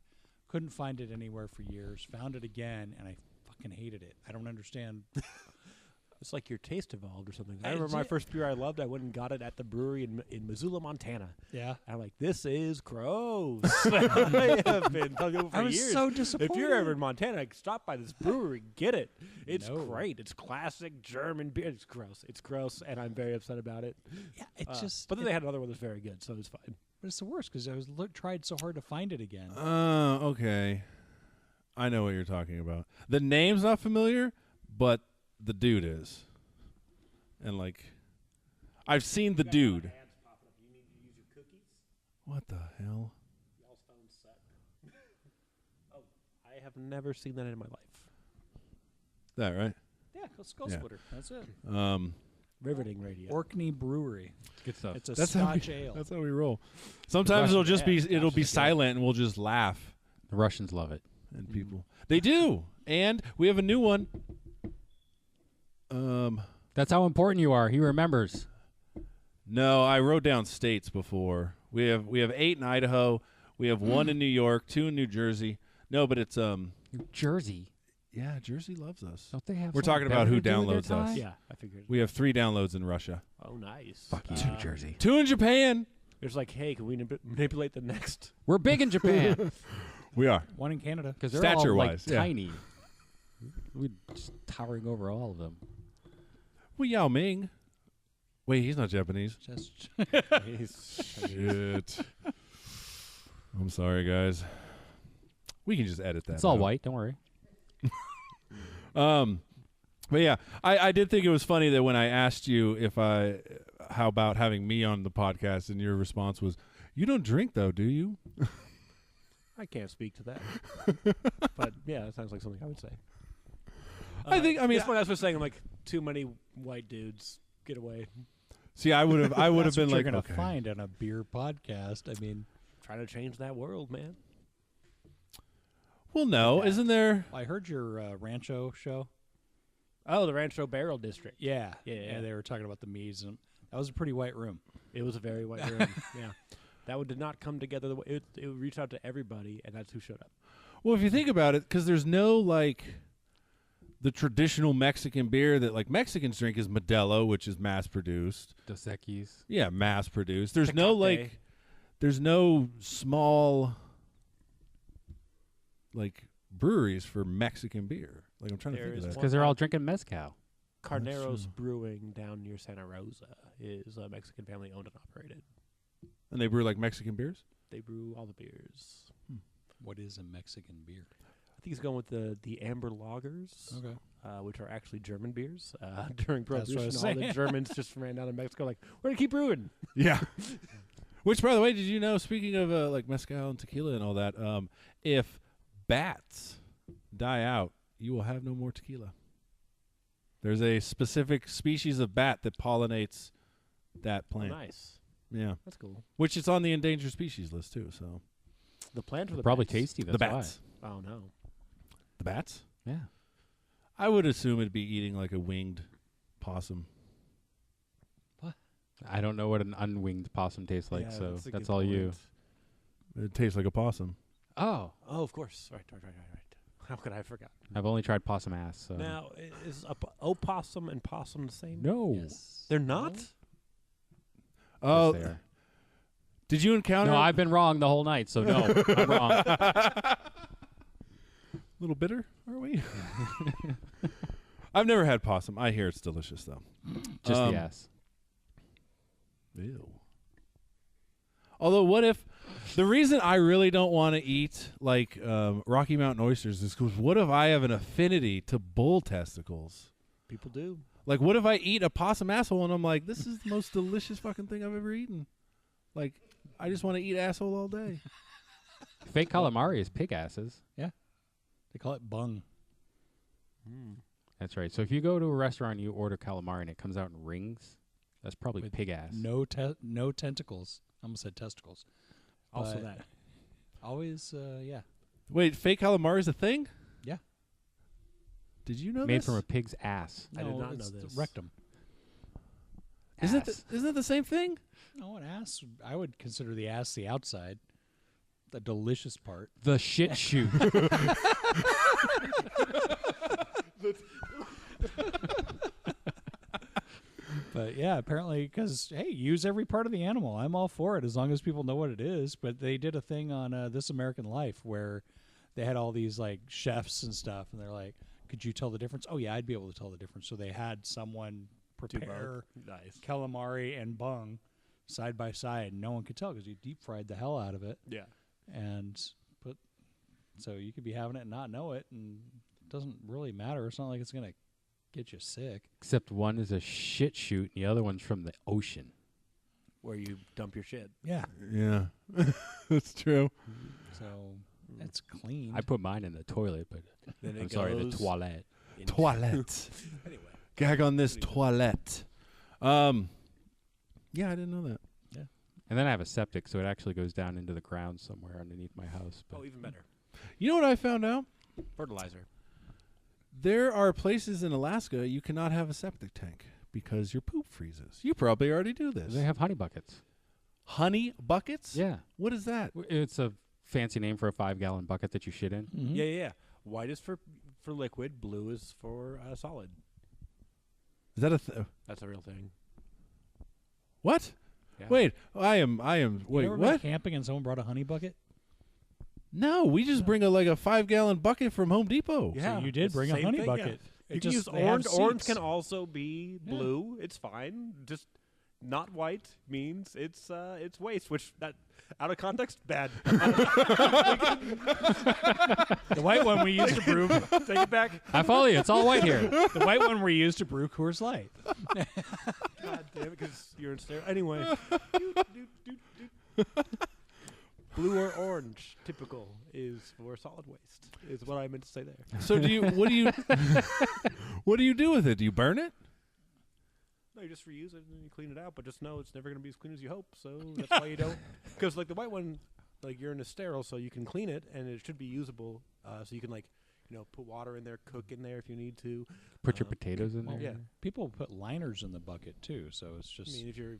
Couldn't find it anywhere for years. Found it again, and I fucking hated it. I don't understand. It's like your taste evolved or something. I I remember my did- first beer I loved. I went and got it at the brewery in Missoula, Montana. Yeah. I'm like, this is gross. I have been telling people for I was years. so If disappointed. you're ever in Montana, like, stop by this brewery. Get it. It's No. great. It's classic German beer. It's gross. It's gross, and I'm very upset about it. Yeah, it just. But then they had another one that's very good, so it's fine. But it's the worst because I was tried so hard to find it again. Okay. I know what you're talking about. The name's not familiar, but the dude is. And like, I've seen the dude. What the hell? I have never seen that in my life. That right? Yeah, Skull Yeah. Splitter. That's it. Riveting radio. Orkney Brewery. Good stuff. It's a That's how Scotch ale. That's how we roll. Sometimes it'll just be silent and we'll just laugh The Russians love it. and people. They do. And we have a new one. That's how important you are. He remembers. No, I wrote down states before. We have 8 in Idaho. We have 1 in New York, 2 in New Jersey. No, but it's New Jersey. yeah, Jersey loves us. Don't they have? We're something talking about better who to do with their downloads us. time? Yeah, I figured. We have 3 downloads in Russia. Oh, nice. Fuck you, New Jersey. 2 in Japan. It's like, hey, can we manipulate the next? We're big in Japan We are. One in Canada. because they're all Stature-wise, like yeah. tiny. We're just towering over all of them. Well, Yao Ming. Wait, he's not Japanese. Just Shit. I'm sorry, guys. We can just edit that. It's all out. white. Don't worry. But yeah, I did think it was funny that when I asked you how about having me on the podcast, and your response was, "You don't drink though, do you?" I can't speak to that. But yeah, that sounds like something I would say. I mean, that's what I was just saying. I'm like, too many white dudes. Get away. see, I would have That's been what like, you're gonna okay. find on a beer podcast. I mean, Trying to change that world, man. Well, no, isn't there? I heard your Rancho show. Oh, the Rancho Barrel District. Yeah, Yeah. They were talking about the Meads, and that was a pretty white room. It was a very white room. Yeah. That one did not come together the way it reached out to everybody, and that's who showed up. Well, if you think about it, because there's no like the traditional Mexican beer that like Mexicans drink is Modelo, which is mass produced. Dos Equis. Yeah, mass produced. There's no Tecate. like, there's no small like breweries for Mexican beer. Like I'm trying to There think is of that. one. Because they're all drinking mezcal. Carneros true. Brewing down near Santa Rosa is a Mexican family owned and operated. And they brew like Mexican beers. They brew all the beers. What is a Mexican beer? I think he's going with the amber lagers, Okay. which are actually German beers. During That's what I Prohibition, was all the saying. Germans just ran down to Mexico like, we're going to keep brewing. Yeah. Which, by the way, did you know? Speaking of like mezcal and tequila and all that, if bats die out, you will have no more tequila. There's a specific species of bat that pollinates that Oh, plant. nice. Yeah. That's cool. Which is on the endangered species list too. So The plant or the Probably bats? tasty. That's the bats. Oh no. The bats. why. Yeah. I would assume it'd be eating like a winged possum. I don't know what an unwinged possum tastes like, Yeah, so a that's good all you. point. It tastes like a possum. Oh, Oh, of course. Right. How could I have forgotten? I've only tried possum ass. So. Now, is opossum and possum the same? No. Yes. They're not? Oh, Yes, they are. did you encounter? No, I've been wrong the whole night, so no, I'm wrong. a little bitter, are we? I've never had possum. I hear it's delicious though. Just Um, the ass. Ew. Although, what if the reason I really don't want to eat like Rocky Mountain oysters is because what if I have an affinity to bull testicles? People do. Like, what if I eat a possum asshole and I'm like, this is the most delicious fucking thing I've ever eaten? Like, I just want to eat asshole all day. Fake calamari is pig asses. They call it bung. That's right. So if you go to a restaurant and you order calamari and it comes out in rings, that's probably With pig ass. No tentacles. I almost said testicles. Also But that. Always, yeah. Wait, fake calamari is a thing? Yeah. Did you know Made this? from a pig's ass. I did No, not know it's this. the rectum. Isn't Ass. it the same thing? No, an ass. I would consider the ass the outside, the delicious part. The shit shoot. But yeah, apparently, because hey, use every part of the animal. I'm all for it as long as people know what it is. But they did a thing on This American Life where they had all these like chefs and stuff, and they're like, "Could you tell the difference?" Oh yeah, I'd be able to tell the difference. So they had someone prepare Nice. calamari and bung side by side. No one could tell because you deep fried the hell out of it, Yeah. and put. So you could be having it and not know it, and it doesn't really matter. It's not like it's gonna get you sick. Except one is a shit shoot and the other one's from the ocean. Where you dump your shit. Yeah. Yeah. That's true. So it's clean. I put mine in the toilet, but Then it I'm sorry, the goes toilet. into- Toilette. Anyway. Gag on this toilette. Yeah, I didn't know that. And then I have a septic, so it actually goes down into the ground somewhere underneath my house. But Oh, even better. You know what I found out? Fertilizer. There are places in Alaska you cannot have a septic tank because your poop freezes. You probably already do this. they have honey buckets. Honey buckets? Yeah. What is that? It's a fancy name for a 5-gallon bucket that you shit in. Mhm. Yeah. White is for liquid. Blue is for solid. Is that a That's a real thing. what? Yeah. Wait, I am. You Wait, ever been what? camping and someone brought a honey bucket? No, we just bring a 5-gallon bucket from Home Depot. Yeah. So you did it's the bring a same honey thing, bucket. yeah. It You can just- use they have orange. Orange seats. can also be blue. It's fine. Just not white means it's waste. Which that out of context bad. The white one we used to brew. Take it back. I follow you. It's all white here. The white one we used to brew Coors Light. God damn it, because you're in stereo. Anyway. Blue or orange, typical, is for solid waste. Is what I meant to say there. So what do you what do you do with it? Do you burn it? No, you just reuse it and you clean it out, but just know it's never going to be as clean as you hope. So that's why you don't. Because like the white one, like you're in a sterile, so you can clean it and it should be usable. So you can put water in there, cook in there if you need to. Put your potatoes in Well, there. Yeah. People put liners in the bucket too, so it's I just mean, if you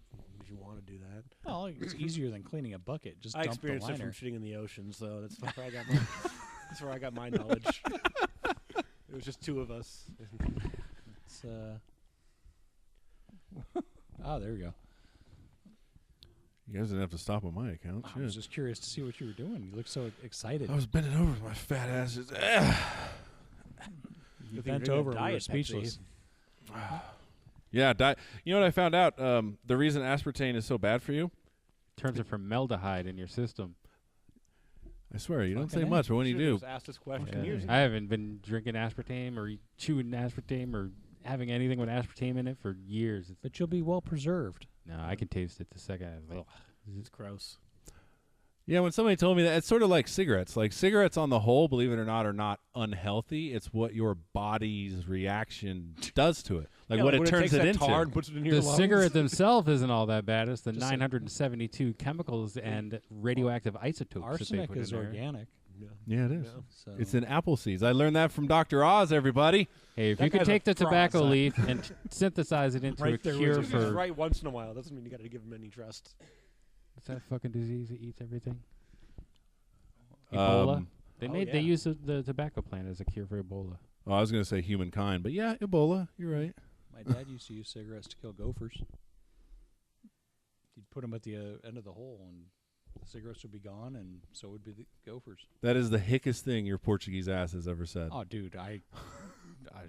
want to do that. well, it's easier than cleaning a bucket. Just I dump the experienced it from liner. shitting in the ocean, so that's where I got my that's where I got my knowledge. It was just two of us. It's, there we go. You guys didn't have to stop on my account. I was Shit. just curious to see what you were doing. You look so excited. I was bending over with my fat ass. Just, You Good thing bent you're over drinking and we were Diet Pepsi. speechless. Yeah, you know what I found out? The reason aspartame is so bad for you? Turns it from formaldehyde in your system. I swear, you don't say Fucking A. much, but when you Should've do, just asked this question Yeah. years ago. I haven't been drinking aspartame or chewing aspartame or having anything with aspartame in it for years. But you'll be well preserved. No, I can taste it the second. Ugh. It's gross. yeah, when somebody told me that, it's sort of like cigarettes. Like cigarettes on the whole, believe it or not, are not unhealthy. It's what your body's reaction does to it. Like what it turns it into. Tar and puts it in your The lungs. cigarette themselves isn't all that bad. It's the Just 972 chemicals and radioactive isotopes that they Arsenic put is in there. organic. Yeah, it is. Yeah. So It's in apple seeds. I learned that from Dr. Oz, everybody. Hey, if That you could guy's a take the fraud, tobacco son. leaf and synthesize it into Right a there with cure you. He's for right once in a while. Doesn't mean you got to give him any trust. what's that fucking disease that eats everything? Ebola. They yeah. use the tobacco plant as a cure for Ebola. Oh, I was going to say humankind, but yeah, Ebola. You're right. my dad used to use cigarettes to kill gophers. He'd put them at the end of the hole, and the cigarettes would be gone, and so would be the gophers. That is the hickest thing your Portuguese ass has ever said. Oh, dude,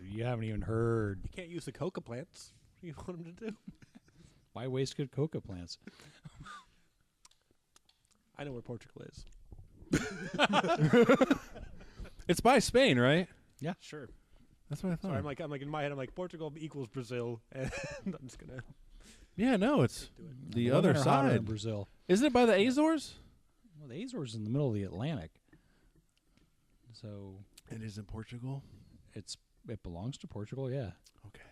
you haven't even heard. You can't use the coca plants. What do you want him to do? Why waste good coca plants? I know where Portugal is. It's by Spain, right? Yeah. Sure. That's what I thought. Sorry, I'm like in my head. I'm like Portugal equals Brazil, and I'm just gonna Yeah, no, it's do it. the Women other are hotter in side. Brazil. Isn't it by the Azores? Well, the Azores is in the middle of the Atlantic, so It is in Portugal. it belongs to Portugal. Yeah. Okay,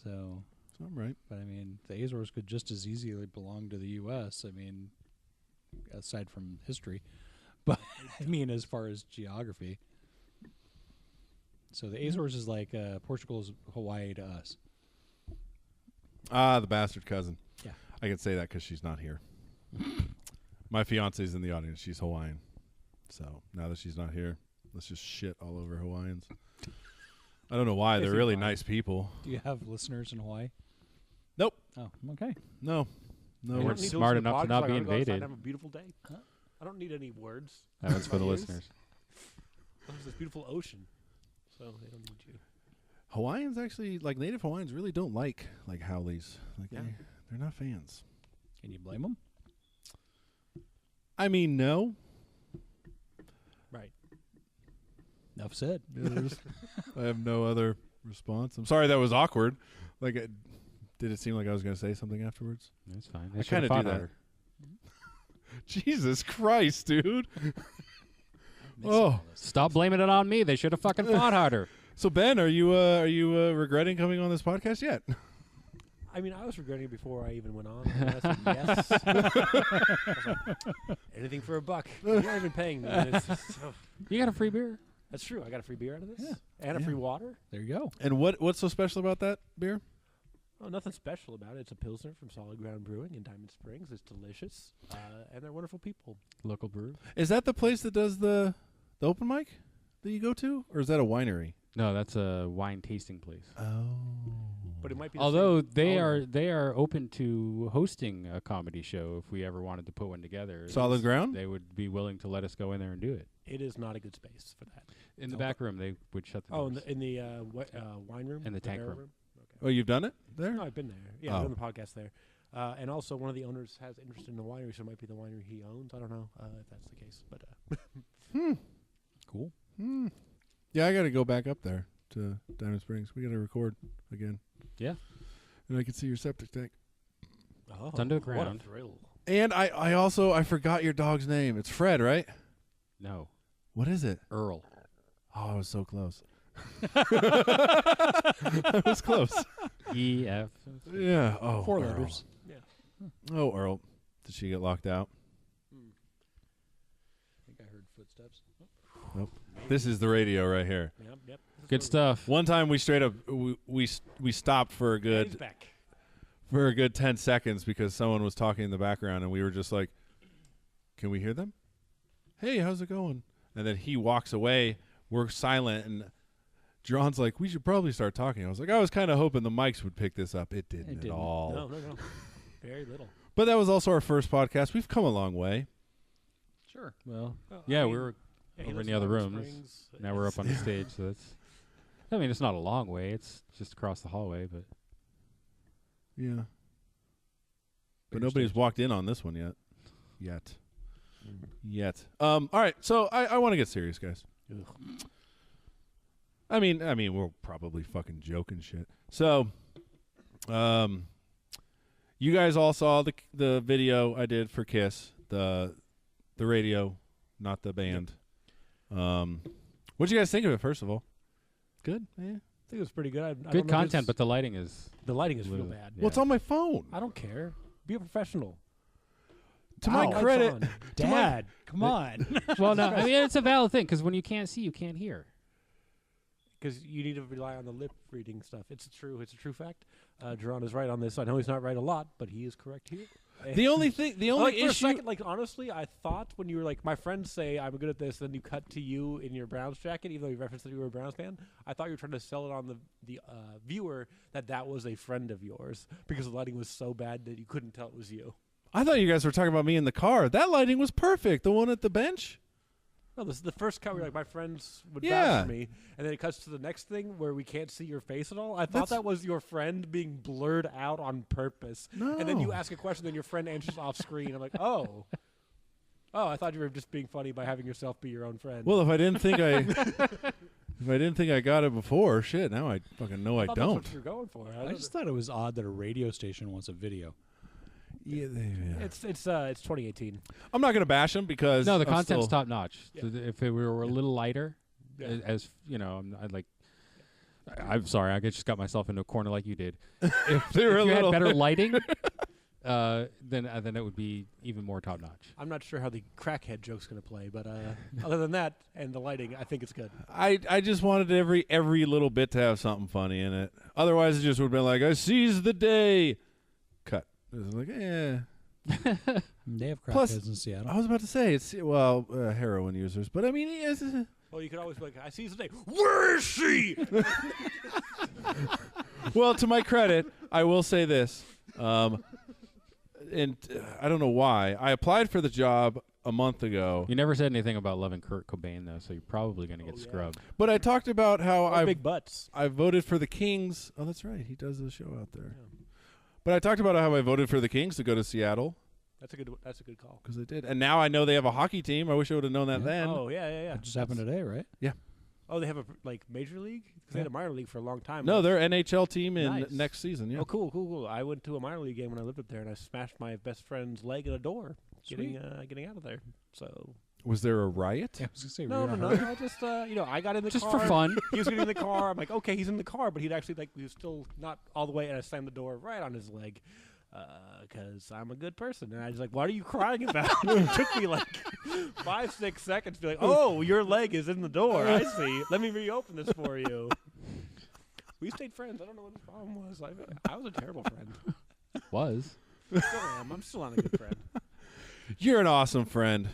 So, so I'm right. but I mean, the Azores could just as easily belong to the U.S. I mean, aside from history, but I mean, as far as geography. So the Azores is like Portugal's Hawaii to us. Ah, the bastard cousin. Yeah. I can say that because she's not here. My fiance's in the audience. She's Hawaiian. So now that she's not here, let's just shit all over Hawaiians. I don't know why. They They're seem really fine. nice people. Do you have listeners in Hawaii? Nope. Oh, okay. No. They No. weren't don't need to smart listen to enough to podcasts, not like, be I'm gonna go outside invaded. and Have a beautiful day. Huh? I don't need any words. That was for the My ears. listeners. There's this beautiful ocean, so they don't need you. Hawaiians actually, like native Hawaiians, really don't like howlies. Like Yeah. they're not fans. Can you blame them? I mean, no. Right. Enough said. I have no other response. I'm sorry that was awkward. Like, did it seem like I was going to say something afterwards? That's fine. I kinda do that. Jesus Christ, dude. Oh. Stop blaming it on me. They should have fucking fought harder. So Ben, are you regretting coming on this podcast yet? I mean, I was regretting it before I even went on. And I said yes. I was like, anything for a buck. You're not even paying me. And it's just, You got a free beer? that's true. I got a free beer out of this, Yeah. and a Yeah. free water. There you go. And what's so special about that beer? Oh, nothing special about it. It's a Pilsner from Solid Ground Brewing in Diamond Springs. It's delicious, and they're wonderful people. Local brew? Is that the place that does the open mic that you go to, or is that a winery? No, that's a wine tasting place. Oh. But it might be. The Although same they owner. are open to hosting a comedy show if we ever wanted to put one together. Solid Ground? They would be willing to let us go in there and do it. It is not a good space for that. In the Oh, back room, they would shut the Oh, doors. in the wine room. In the tank barrel room. Okay. Oh, you've done it there? No, I've been there. Yeah, I've Oh. done the podcast there. And also, one of the owners has interest in the winery, so it might be the winery he owns. I don't know if that's the case, but Cool. Yeah, I got to go back up there to Diamond Springs. We got to record again. Yeah. And I can see your septic tank. oh, It's under the what ground. a thrill! And I also I forgot your dog's name. It's Fred, right? No. What is it? Earl. Oh, I was so close. I was close. E.F. Yeah. Oh, 4 Earl. letters. Oh, Earl. Did she get locked out? I think I heard footsteps. This is the radio right here. Yep, yep. Good stuff. One time we straight up we stopped for a He's good back. 10 seconds because someone was talking in the background and we were just like, "Can we hear them? Hey, how's it going?" And then he walks away. We're silent and John's like, "We should probably start talking." I was like, "I was kind of hoping the mics would pick this up." It didn't at didn't. all. No. Very little. But that was also our first podcast. We've come a long way. Sure. Well, Well, yeah, I we mean, were yeah, he over in lives the other Diamond rooms. Springs. Now we're up on the stage, so that's. I mean, it's not a long way. It's just across the hallway, but Yeah. But Bigger nobody's stage. walked in on this one yet. Yet. All right. So I want to get serious, guys. Ugh. I mean, we're probably fucking joking shit. So, you guys all saw the video I did for Kiss, the radio, not the band. What'd you guys think of it? First of all, good. Yeah. think it was pretty good. I don't Good know if content, it's- but the lighting is. the lighting is real little- bad. Well, it's on my phone. I don't care. Be a professional. To my Lights credit, on. Dad, come on. Well, no, I mean it's a valid thing because when you can't see, you can't hear. Because you need to rely on the lip reading stuff. It's true. It's a true fact. Jerron is right on this. I know he's not right a lot, but he is correct here. the only Like, for a issue. second, like honestly, I thought when you were like, my friends say I'm good at this, then you cut to you in your Browns jacket, even though you referenced that you were a Browns fan. I thought you were trying to sell it on the viewer that was a friend of yours because the lighting was so bad that you couldn't tell it was you. I thought you guys were talking about me in the car. That lighting was perfect. The one at the bench. No, this is the first cut where like my friends would Yeah. vouch for me, and then it cuts to the next thing where we can't see your face at all. I thought That's- that was your friend being blurred out on purpose. And then you No. ask a question, then your friend answers off screen. I'm like, oh, I thought you were just being funny by having yourself be your own friend. Well, if I didn't think I got it before, shit. Now I fucking know I thought don't. That's what you're going for. I just thought it was odd that a radio station wants a video. Yeah, it's 2018. I'm not gonna bash them because No, the I'm content's still- top notch. Yeah. If it were a little lighter, Yeah. as you know, I'd like. I'm sorry, I just got myself into a corner like you did. If, They were if a you little- had better lighting, then it would be even more top notch. I'm not sure how the crackhead joke's going to play, but other than that and the lighting, I think it's good. I just wanted every little bit to have something funny in it. Otherwise, it just would have been like, I seized the day. Cut. It was like, They have Plus- crackheads in Seattle. I was about to say it's heroin users, but I mean, it's, Well, you could always be like, I see today. Where is she? well, to my credit, I will say this, and I don't know why I applied for the job a month ago, You never said anything about loving Kurt Cobain though, so you're probably going to get Oh, yeah. scrubbed. but I talked about how Or big butts. I voted for the Kings. Oh, that's right, he does the show out there. Yeah. But I talked about how I voted for the Kings to go to Seattle That's a good call. because they did, and now I know they have a hockey team. I wish I would have known that then. Oh yeah. That just happened today, right? Oh, they have a major league? Because they had a minor league for a long time. No, they're NHL team in Nice. next season. Yeah. Oh, cool. I went to a minor league game when I lived up there, and I smashed my best friend's leg in a door getting out of there. So Was there a riot? Yeah, I was gonna say no. we're gonna I just I got in the Just car for fun. He was getting in the car. I'm like, okay, he's in the car, but he was still not all the way, and I slammed the door right on his leg. Because I'm a good person, and I was like, "What are you crying about?" It took me like 5-6 seconds to be like, "Oh, your leg is in the door. I see. Let me reopen this for you." We stayed friends. I don't know what the problem was. I was a terrible friend. Was. Still am. I'm still not a good friend. You're an awesome friend.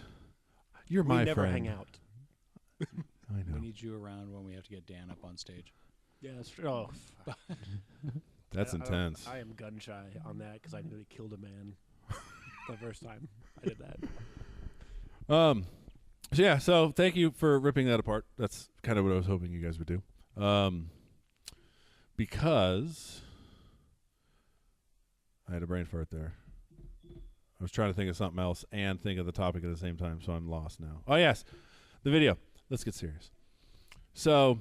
You're We my never friend. hang out. I know. We need you around when we have to get Dan up on stage. Yeah, that's true. Oh, fuck. That's I don't- intense. I am gun shy on that because I nearly killed a man the first time I did that. So yeah, so thank you for ripping that apart. That's kind of what I was hoping you guys would do. Because I had a brain fart there. I was trying to think of something else and think of the topic at the same time, so I'm lost now. Oh yes, the video. Let's get serious. So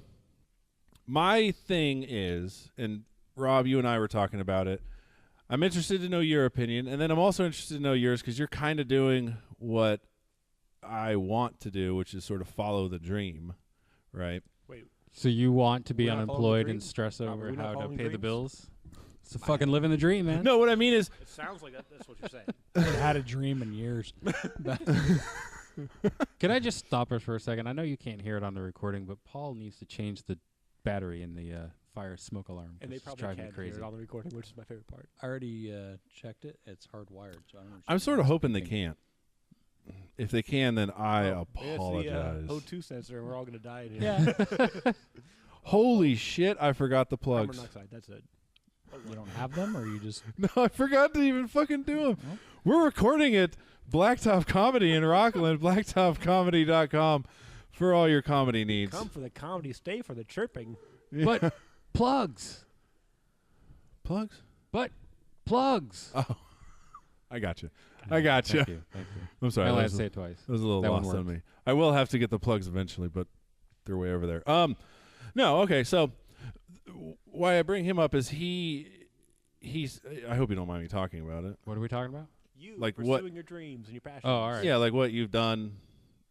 my thing is, and Rob, you and I were talking about it. I'm interested to know your opinion, and then I'm also interested to know yours because you're kind of doing what I want to do, which is sort of follow the dream, right? Wait, So you want to be We're not following the unemployed dream? and stress Are over we not how to following pay the dreams? bills? It's a fucking living the dream, man. No, what I mean is, it sounds like that's what you're saying. I haven't had a dream in years. Can I just stop us for a second? I know you can't hear it on the recording, but Paul needs to change the battery in the fire smoke alarm. And they It's probably driving can me hear crazy. it on the recording, which is my favorite part. I already checked it. It's hardwired. So I don't I'm sort of hoping they can't. can't. If they can, then I Maybe apologize. It's the O2 sensor, and we're all going to die in here. Yeah. Holy shit, I forgot the Carbon plugs. monoxide, that's it. You don't have them, or you just No, I forgot to even fucking do them. Oh. We're recording at Blacktop Comedy in Rockland, blacktopcomedy.com for all your comedy needs. Come for the comedy, stay for the chirping. But plugs. Plugs? But plugs. Oh, I got you. I got you. Thank you. Thank you. I'm sorry. I that only had was, to say it twice. that was a little That one lost on worked. me. I will have to get the plugs eventually, but they're way over there. No, okay. So why I bring him up is he's. I hope you don't mind me talking about it. What are we talking about? You Like pursuing what- your dreams and your passions. Oh, all right. Yeah, like what you've done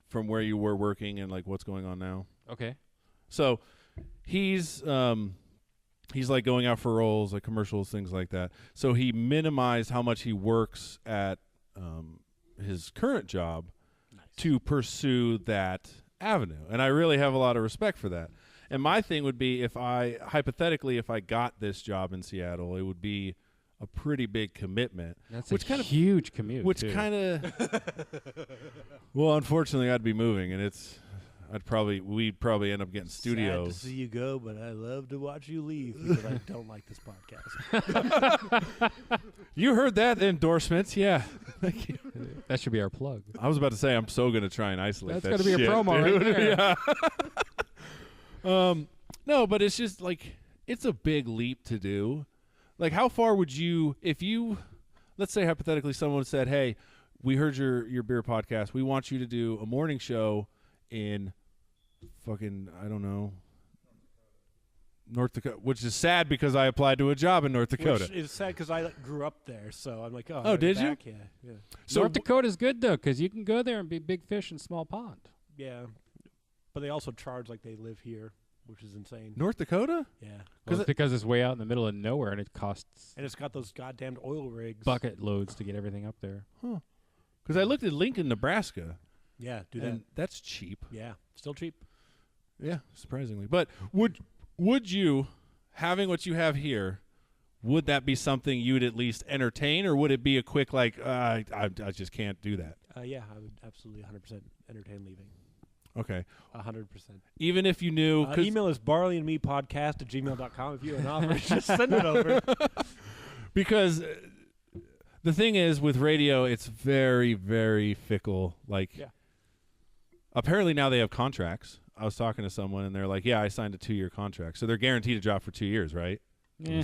from where you were working and like what's going on now. Okay. So he's he's like going out for roles, like commercials, things like that. So he minimized how much he works at his current job to pursue that avenue. And I really have a lot of respect for that. And my thing would be if I got this job in Seattle, it would be a pretty big commitment. That's which a kind of huge commute. Which too. kind of, well, unfortunately, I'd be moving, and we'd probably end up getting studios. Sad to see you go, but I love to watch you leave because I don't like this podcast. You heard that endorsements, yeah. Thank you. That should be our plug. I was about to say I'm so gonna try and isolate. That's that gotta be a shit, promo right dude. there. Yeah. No, but it's just like it's a big leap to do. Like, how far would you, if you, let's say hypothetically, someone said, "Hey, we heard your beer podcast. We want you to do a morning show in fucking, I don't know, North Dakota," which is sad because I applied to a job in North Dakota. Which is sad because I grew up there, so I'm like, oh, Oh, I did you? back? Yeah, yeah, So North Dakota's good though, because you can go there and be big fish in small pond. yeah. But they also charge like they live here, which is insane. North Dakota? Yeah, Well, it's because it's way out in the middle of nowhere and it costs and it's got those goddamn oil rigs. bucket loads to get everything up there. Because I looked at Lincoln, Nebraska, Yeah, do that. and that's cheap. Yeah, still cheap. Yeah, surprisingly. But would you, having what you have here, would that be something you'd at least entertain, or would it be a quick like, I just can't do that? Yeah, I would absolutely 100% entertain leaving. Okay. 100%. Even if you knew, Email is barleyandmepodcast@gmail.com if you have an offer. Just send it over. because the thing is with radio, it's very, very fickle. Like, Yeah. apparently now they have contracts. I was talking to someone, and they're like, "Yeah, I signed a 2-year contract, so they're guaranteed a job for 2 years, right?" Yeah.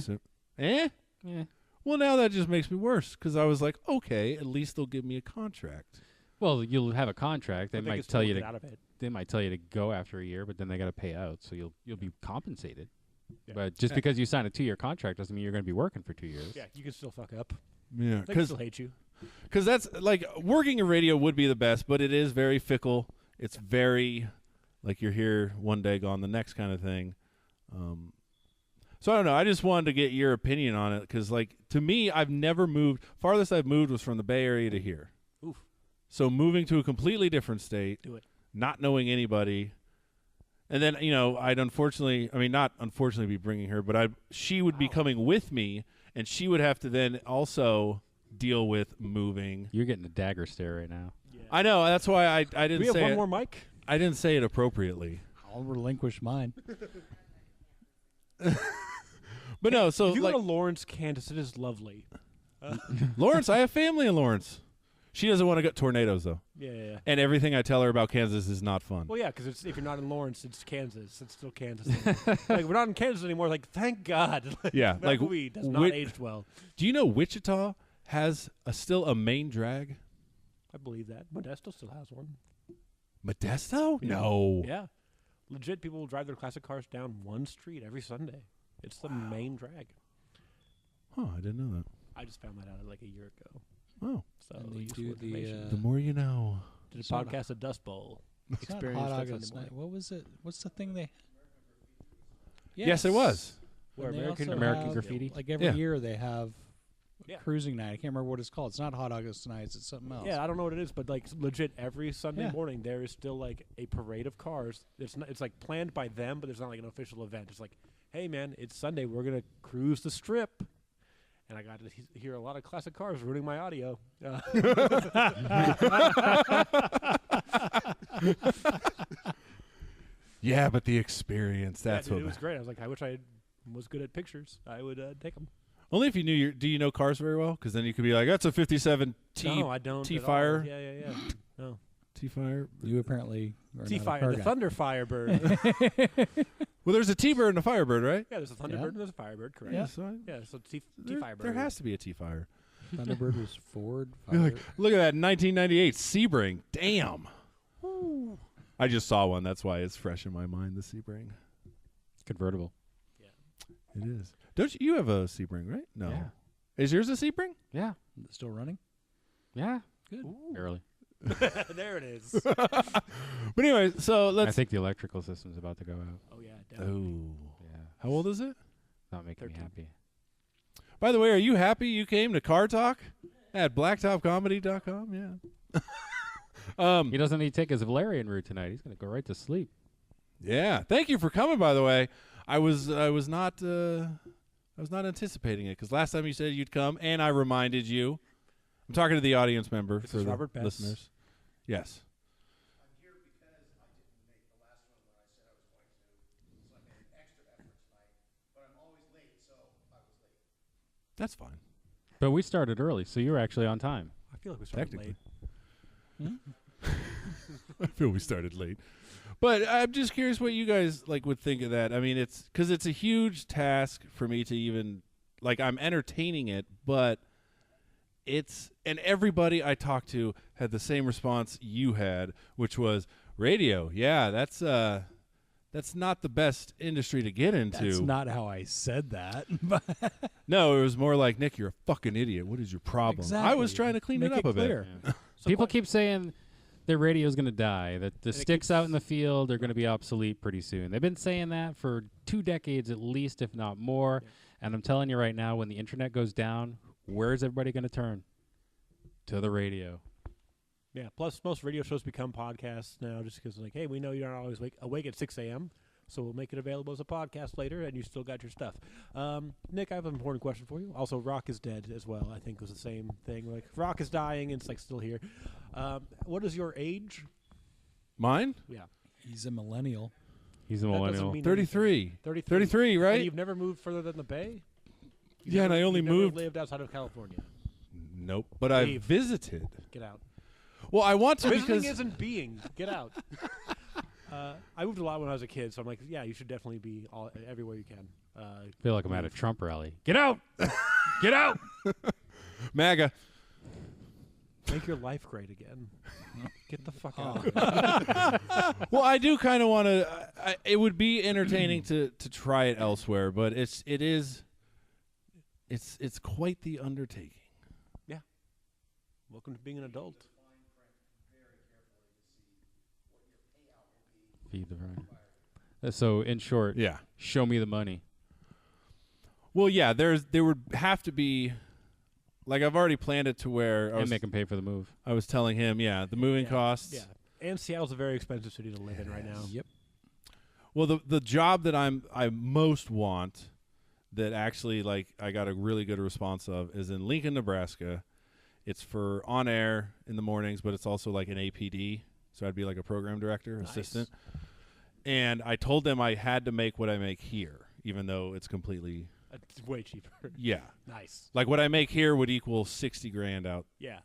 Eh? Yeah. Well, now that just makes me worse because I was like, okay, at least they'll give me a contract. Well, you'll have a contract. They But might can still tell you get to out of it. they might tell you to go after a year, but then they got to pay out, so you'll be compensated. Yeah. But just because you sign a 2-year contract doesn't mean you're going to be working for 2 years. Yeah, you can still fuck up. Yeah, They can still hate you. because that's like working in radio would be the best, but it is very fickle. It's very like you're here one day, gone the next kind of thing. So I don't know. I just wanted to get your opinion on it because, like, to me, I've never moved. Farthest I've moved was from the Bay Area to here. Oof. So moving to a completely different state, Do it. not knowing anybody, and then I'd not unfortunately be bringing her, but she would be coming with me, and she would have to then also deal with moving. You're getting a dagger stare right now. Yeah. I know. That's why I Do didn't we have say one it. more mic? I didn't say it appropriately. I'll relinquish mine. But no, so If you like go to Lawrence, Kansas, it is lovely. Lawrence, I have family in Lawrence. She doesn't want to get tornadoes though, Yeah, yeah, yeah. and everything I tell her about Kansas is not fun. Well, yeah, because if you're not in Lawrence, it's Kansas. It's still Kansas. Like, we're not in Kansas anymore. Like, thank God. Yeah, that like movie does not Wit- aged well. Do you know Wichita has still a main drag? I believe that. Modesto still has one. Modesto? Yeah. No. Yeah. Legit, people will drive their classic cars down one street every Sunday. It's the main drag. Huh, I didn't know that. I just found that out like a year ago. Oh, So And they useful do the, information. the more you know. Did a it's not a- podcast at Dust Bowl. It's not Experience Hot that Sunday August morning. night. What was it? What's the thing they? Yes, it was. Where And they American also American have- Graffiti? Like every Yeah. year they have a Yeah. cruising night. I can't remember what it's called. It's not Hot August nights. It's something else. Yeah, I don't know what it is, but like legit every Sunday Yeah. morning there is still like a parade of cars. It's like planned by them, but there's not like an official event. It's like, hey man, it's Sunday. We're gonna cruise the strip, and I got to hear a lot of classic cars ruining my audio. Yeah, but the experience, Yeah, that's dude, what it was great. I was like, I wish I was good at pictures. I would take them. Only if you knew do you know cars very well? Because then you could be like, that's a 57 No, I don't. at all. T-Fire. Yeah, yeah, yeah. No. T-Fire. You apparently are not a T-Fire, car the guy. Thunder Firebird. Well, there's a T-Bird and a Firebird, right? Yeah, there's a Thunderbird and there's a Firebird, correct? Yeah. So Yeah, so there, Firebird. there has to be a T-Fire. Thunderbird was Ford. You're like, Fire. look at that 1998 Sebring. Damn. I just saw one. That's why it's fresh in my mind, the Sebring. Convertible. It is. Don't you have a Sebring, right? No. Yeah. Is yours a Sebring? Yeah. Still running? Yeah. Good. Barely. There it is. But anyway, so I let's. think the electrical system's about to go out. Oh yeah, definitely. Oh. Yeah. How old is it? Not making 13. me happy. By the way, are you happy you came to Car Talk at blacktopcomedy.com? Yeah. He doesn't need to take his Valerian route tonight. He's going to go right to sleep. Yeah. Thank you for coming. By the way, I was not anticipating it because last time you said you'd come, and I reminded you. I'm talking to the audience member This for is the Robert Bess. listeners. Yes. That's fine. But we started early, so you were actually on time. I feel like we started Technically. late. I feel we started late. But I'm just curious what you guys would think of that. I mean, it's because it's a huge task for me to even I'm entertaining it, but and everybody I talked to had the same response you had, which was radio. Yeah, that's not the best industry to get into. That's not how I said that. No, it was more like, Nick, you're a fucking idiot. What is your problem? I was Exactly. trying to clean Make it up it a bit. clear. People keep saying their radio's going to die, that the it sticks out in the field are going to be obsolete pretty soon. They've been saying that for 2 decades at least, if not more. Yeah. And I'm telling you right now, when the internet goes down, where is everybody going to turn? To the radio. Yeah. Plus, most radio shows become podcasts now, just because hey, we know you're not always awake at 6 a.m., so we'll make it available as a podcast later, and you still got your stuff. Nick, I have an important question for you. Also, Rock is dead as well. I think was the same thing. Rock is dying, and it's still here. What is your age? Mine? Yeah. He's a millennial. He's a That doesn't millennial. mean 33. 33. 33, right? And you've never moved further than the Bay? Yeah, and I only you've never moved- lived outside of California. Nope. But I Leave. visited. Get out. Well, I want to Visiting because isn't being. Get out. I moved a lot when I was a kid, so I'm like, yeah, you should definitely be everywhere you can. I feel like I'm at a Trump rally. Get out! Get out! MAGA. Make your life great again. Get the fuck out. Well, I do kind of want to. It would be entertaining to try it elsewhere, but it's quite the undertaking. Welcome to being an adult. Feed the fire. So, in short, Yeah. show me the money. Well, yeah. There would have to be. I've already planned it to where And make him pay for the move. I was telling him, the moving costs. Yeah. And Seattle's a very expensive city to live in right now. Yep. Well, the job that I most want, that actually I got a really good response of, is in Lincoln, Nebraska. It's for on air in the mornings, but it's also like an APD. So I'd be like a program director, assistant. And I told them I had to make what I make here, even though it's completely It's way cheaper. yeah. Nice. Like what I make here would equal $60,000 out Yeah.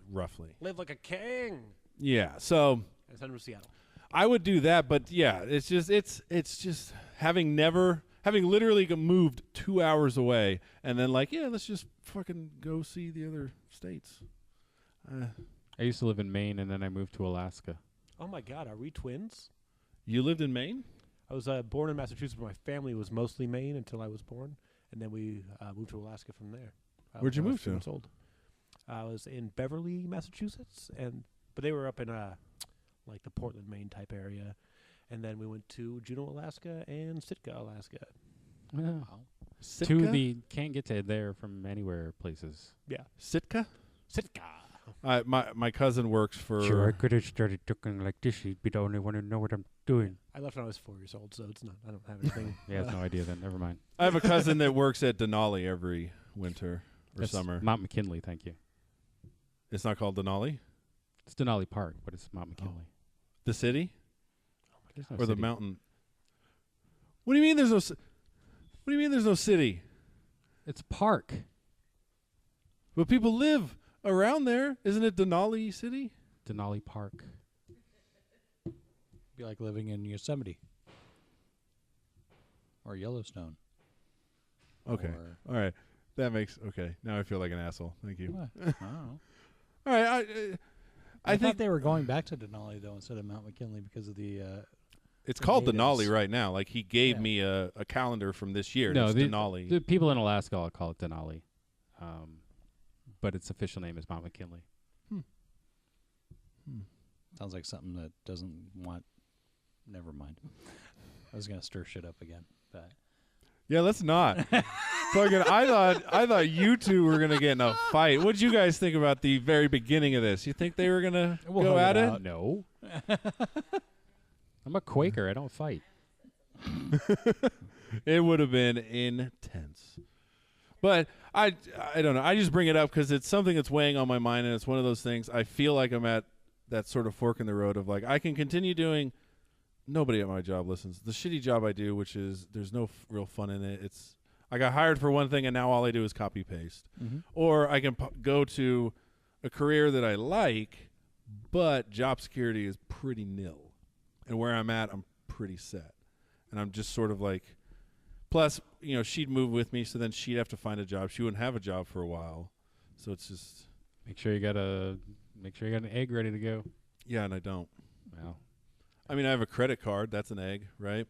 roughly. Live like a king. Yeah. So And send him to Seattle. I would do that, but yeah, it's just having literally moved 2 hours away, and then let's just fucking go see the other states. I used to live in Maine, and then I moved to Alaska. Oh my God, are we twins? You lived in Maine? I was born in Massachusetts, but my family was mostly Maine until I was born, and then we moved to Alaska from there. Where'd you when I was move 2 to? months old. I was in Beverly, Massachusetts, but they were up in the Portland, Maine type area, and then we went to Juneau, Alaska, and Sitka, Alaska. To Sitka? the can't get to there from anywhere places. Yeah, Sitka? Sitka. My cousin works for. could have started talking like this. He'd be the only one who know what I'm doing. I left when I was 4 years old, so it's not. I don't have anything. Yeah, I have no idea then. Never mind. I have a cousin that works at Denali every winter or That's summer. Mount McKinley, thank you. It's not called Denali? It's Denali Park, but it's Mount McKinley. The city? There's no Or the city. mountain? What do you mean there's no What do you mean there's no city? It's a park. But people live around there. Isn't it Denali City? Denali Park. Be like living in Yosemite or Yellowstone. Okay. Or, All right. That makes okay. Now I feel like an asshole. Thank you. what? I don't know. All right. I I thought think they were going back to Denali though instead of Mount McKinley because of the. it's the called natives. Denali right now. Like he gave Yeah. me a calendar from this year. No, it's the- Denali. The people in Alaska all call it Denali. But its official name is Mount McKinley. Sounds like something that doesn't want. Never mind. I was gonna stir shit up again, but Yeah, let's not. Fucking, I thought you two were gonna get in a fight. What'd you guys think about the very beginning of this? You think they were gonna We'll go hug at it it? out. No. I'm a Quaker. I don't fight. It would have been intense. But I don't know. I just bring it up because it's something that's weighing on my mind, and it's one of those things. I feel like I'm at that sort of fork in the road of like I can continue doing. Nobody at my job listens. The shitty job I do, which is there's no real fun in it. It's I got hired for one thing, and now all I do is copy paste. Mm-hmm. Or I can go to a career that I like, but job security is pretty nil, and where I'm at, I'm pretty set, and I'm just sort of like. Plus, you know, she'd move with me, so then she'd have to find a job. She wouldn't have a job for a while, so it's just Make sure you got an egg ready to go. yeah, and I don't. Well, I mean, I have a credit card. That's an egg, right?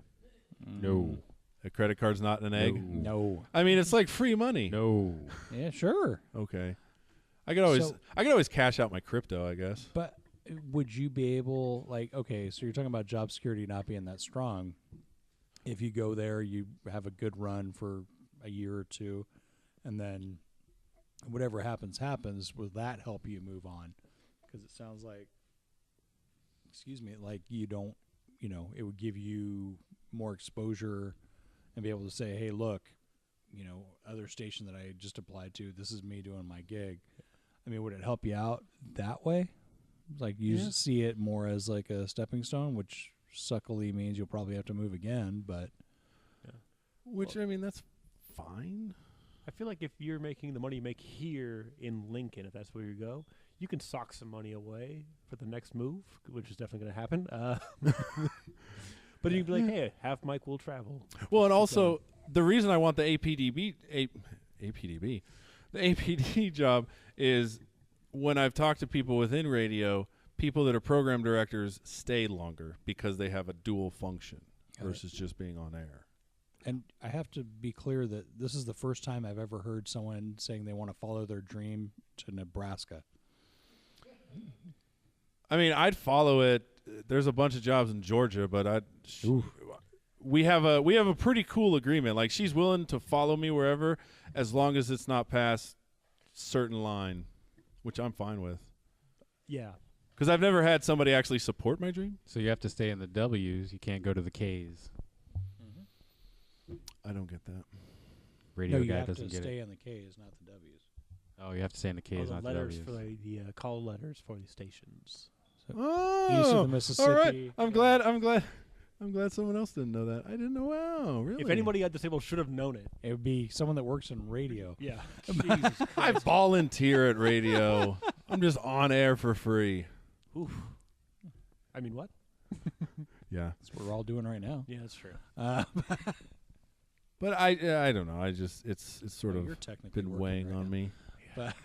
no, A credit card's not an egg. No. I mean, it's like free money. no. Yeah, sure. Okay. I could always cash out my crypto, I guess. But would you be able, like, okay, so you're talking about job security not being that strong. If you go there, you have a good run for a year or two, and then whatever happens, will that help you move on? Because it sounds like, like you don't, it would give you more exposure and be able to say, hey, look, other station that I just applied to, this is me doing my gig. I mean, would it help you out that way? Like you see it more as like a stepping stone, which suckily means you'll probably have to move again, but Which, I mean, that's fine. I feel like if you're making the money you make here in Lincoln, if that's where you go, you can sock some money away for the next move, which is definitely going to happen. But you can be like, hey, half Mike will travel. Well, and also, the reason I want the APD job is when I've talked to people within radio, people that are program directors stay longer because they have a dual function versus just being on air. and I have to be clear that this is the first time I've ever heard someone saying they want to follow their dream to Nebraska. I mean, I'd follow it. There's a bunch of jobs in Georgia, but we have a pretty cool agreement. Like, she's willing to follow me wherever as long as it's not past certain line, which I'm fine with. Yeah. Because I've never had somebody actually support my dream. So you have to stay in the W's. You can't go to the K's. I don't get that. Radio No, you guy have doesn't to get stay it. in the K's, not the W's. Oh, you have to stay in the K's, All not the the letters W's. for the call letters for the stations. Oh, East of the Mississippi. All right. I'm glad someone else didn't know that. I didn't know. Wow, really? If anybody at the table should have known it. It would be someone that works in radio. Yeah. Jesus I Christ. volunteer at radio. I'm just on air for free. Oof. I mean, what? Yeah, That's what we're all doing right now. Yeah, that's true. but I don't know. I just it's sort Well, you're of technically been working weighing right on now. me. But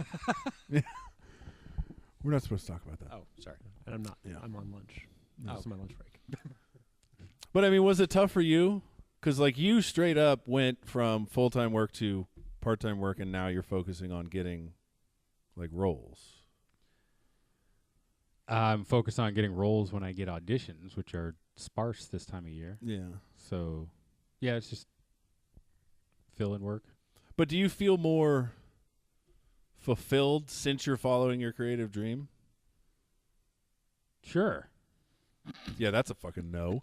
We're not supposed to talk about that. oh, sorry. And I'm not. Yeah. I'm on lunch. Oh. This is my lunch break. But I mean, was it tough for you? Because like you straight up went from full-time work to part-time work, and now you're focusing on getting like roles. I'm focused on getting roles when I get auditions, which are sparse this time of year. Yeah. So, yeah, it's just fill-in work. But do you feel more fulfilled since you're following your creative dream? Sure. Yeah, that's a fucking no.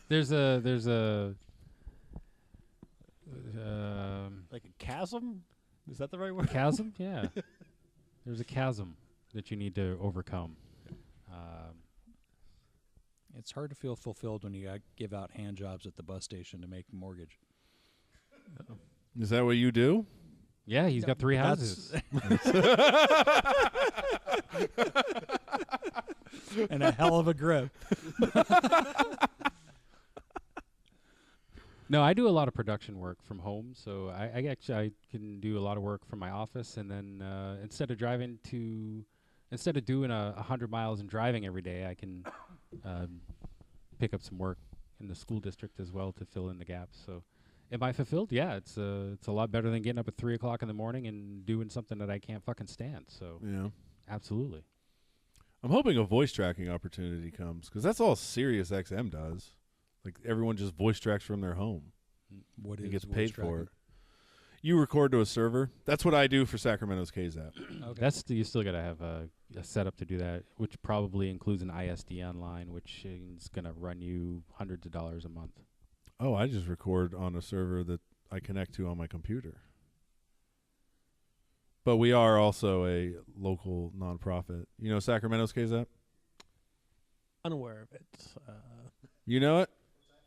There's a Like a chasm? Is that the right word? chasm. Yeah. There's a chasm that you need to overcome. It's hard to feel fulfilled when you give out hand jobs at the bus station to make a mortgage. Is that what you do? Yeah, he's got 3 houses. And a hell of a grip. No, I do a lot of production work from home, so I can do a lot of work from my office, and then instead of doing 100 miles and driving every day, I can pick up some work in the school district as well to fill in the gaps. So, am I fulfilled? Yeah, it's a lot better than getting up at 3 o'clock in the morning and doing something that I can't fucking stand. So, Yeah. absolutely. I'm hoping a voice tracking opportunity comes because that's all Sirius XM does. Like everyone just voice tracks from their home. What He is gets voice paid for tracking? it. You record to a server. That's what I do for Sacramento's KZAP. Okay. You still got to have a setup to do that, which probably includes an ISDN line, which is going to run you hundreds of dollars a month. Oh, I just record on a server that I connect to on my computer. But we are also a local nonprofit. You know Sacramento's KZAP? Unaware of it. You know it?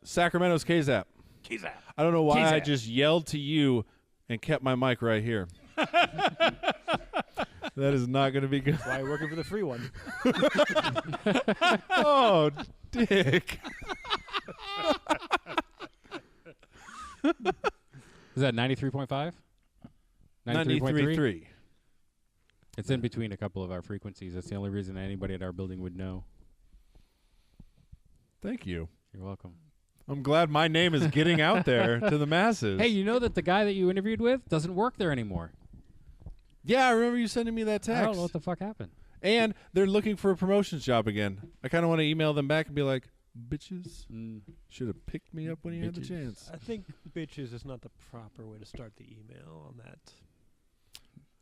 Sacramento's KZAP. KZAP. I don't know why I KZAP. just yelled to you and kept my mic right here. That is not going to be good. That's why you're working for the free one. Oh, dick. Is that 93.5? 93.3. It's in between a couple of our frequencies. That's the only reason anybody at our building would know. Thank you. You're welcome. I'm glad my name is getting out there to the masses. Hey, you know that the guy that you interviewed with doesn't work there anymore. Yeah, I remember you sending me that text. I don't know what the fuck happened. And they're looking for a promotions job again. I kind of want to email them back and be like, bitches, should have picked me up when you had the Bitches. chance. I think bitches is not the proper way to start the email on that.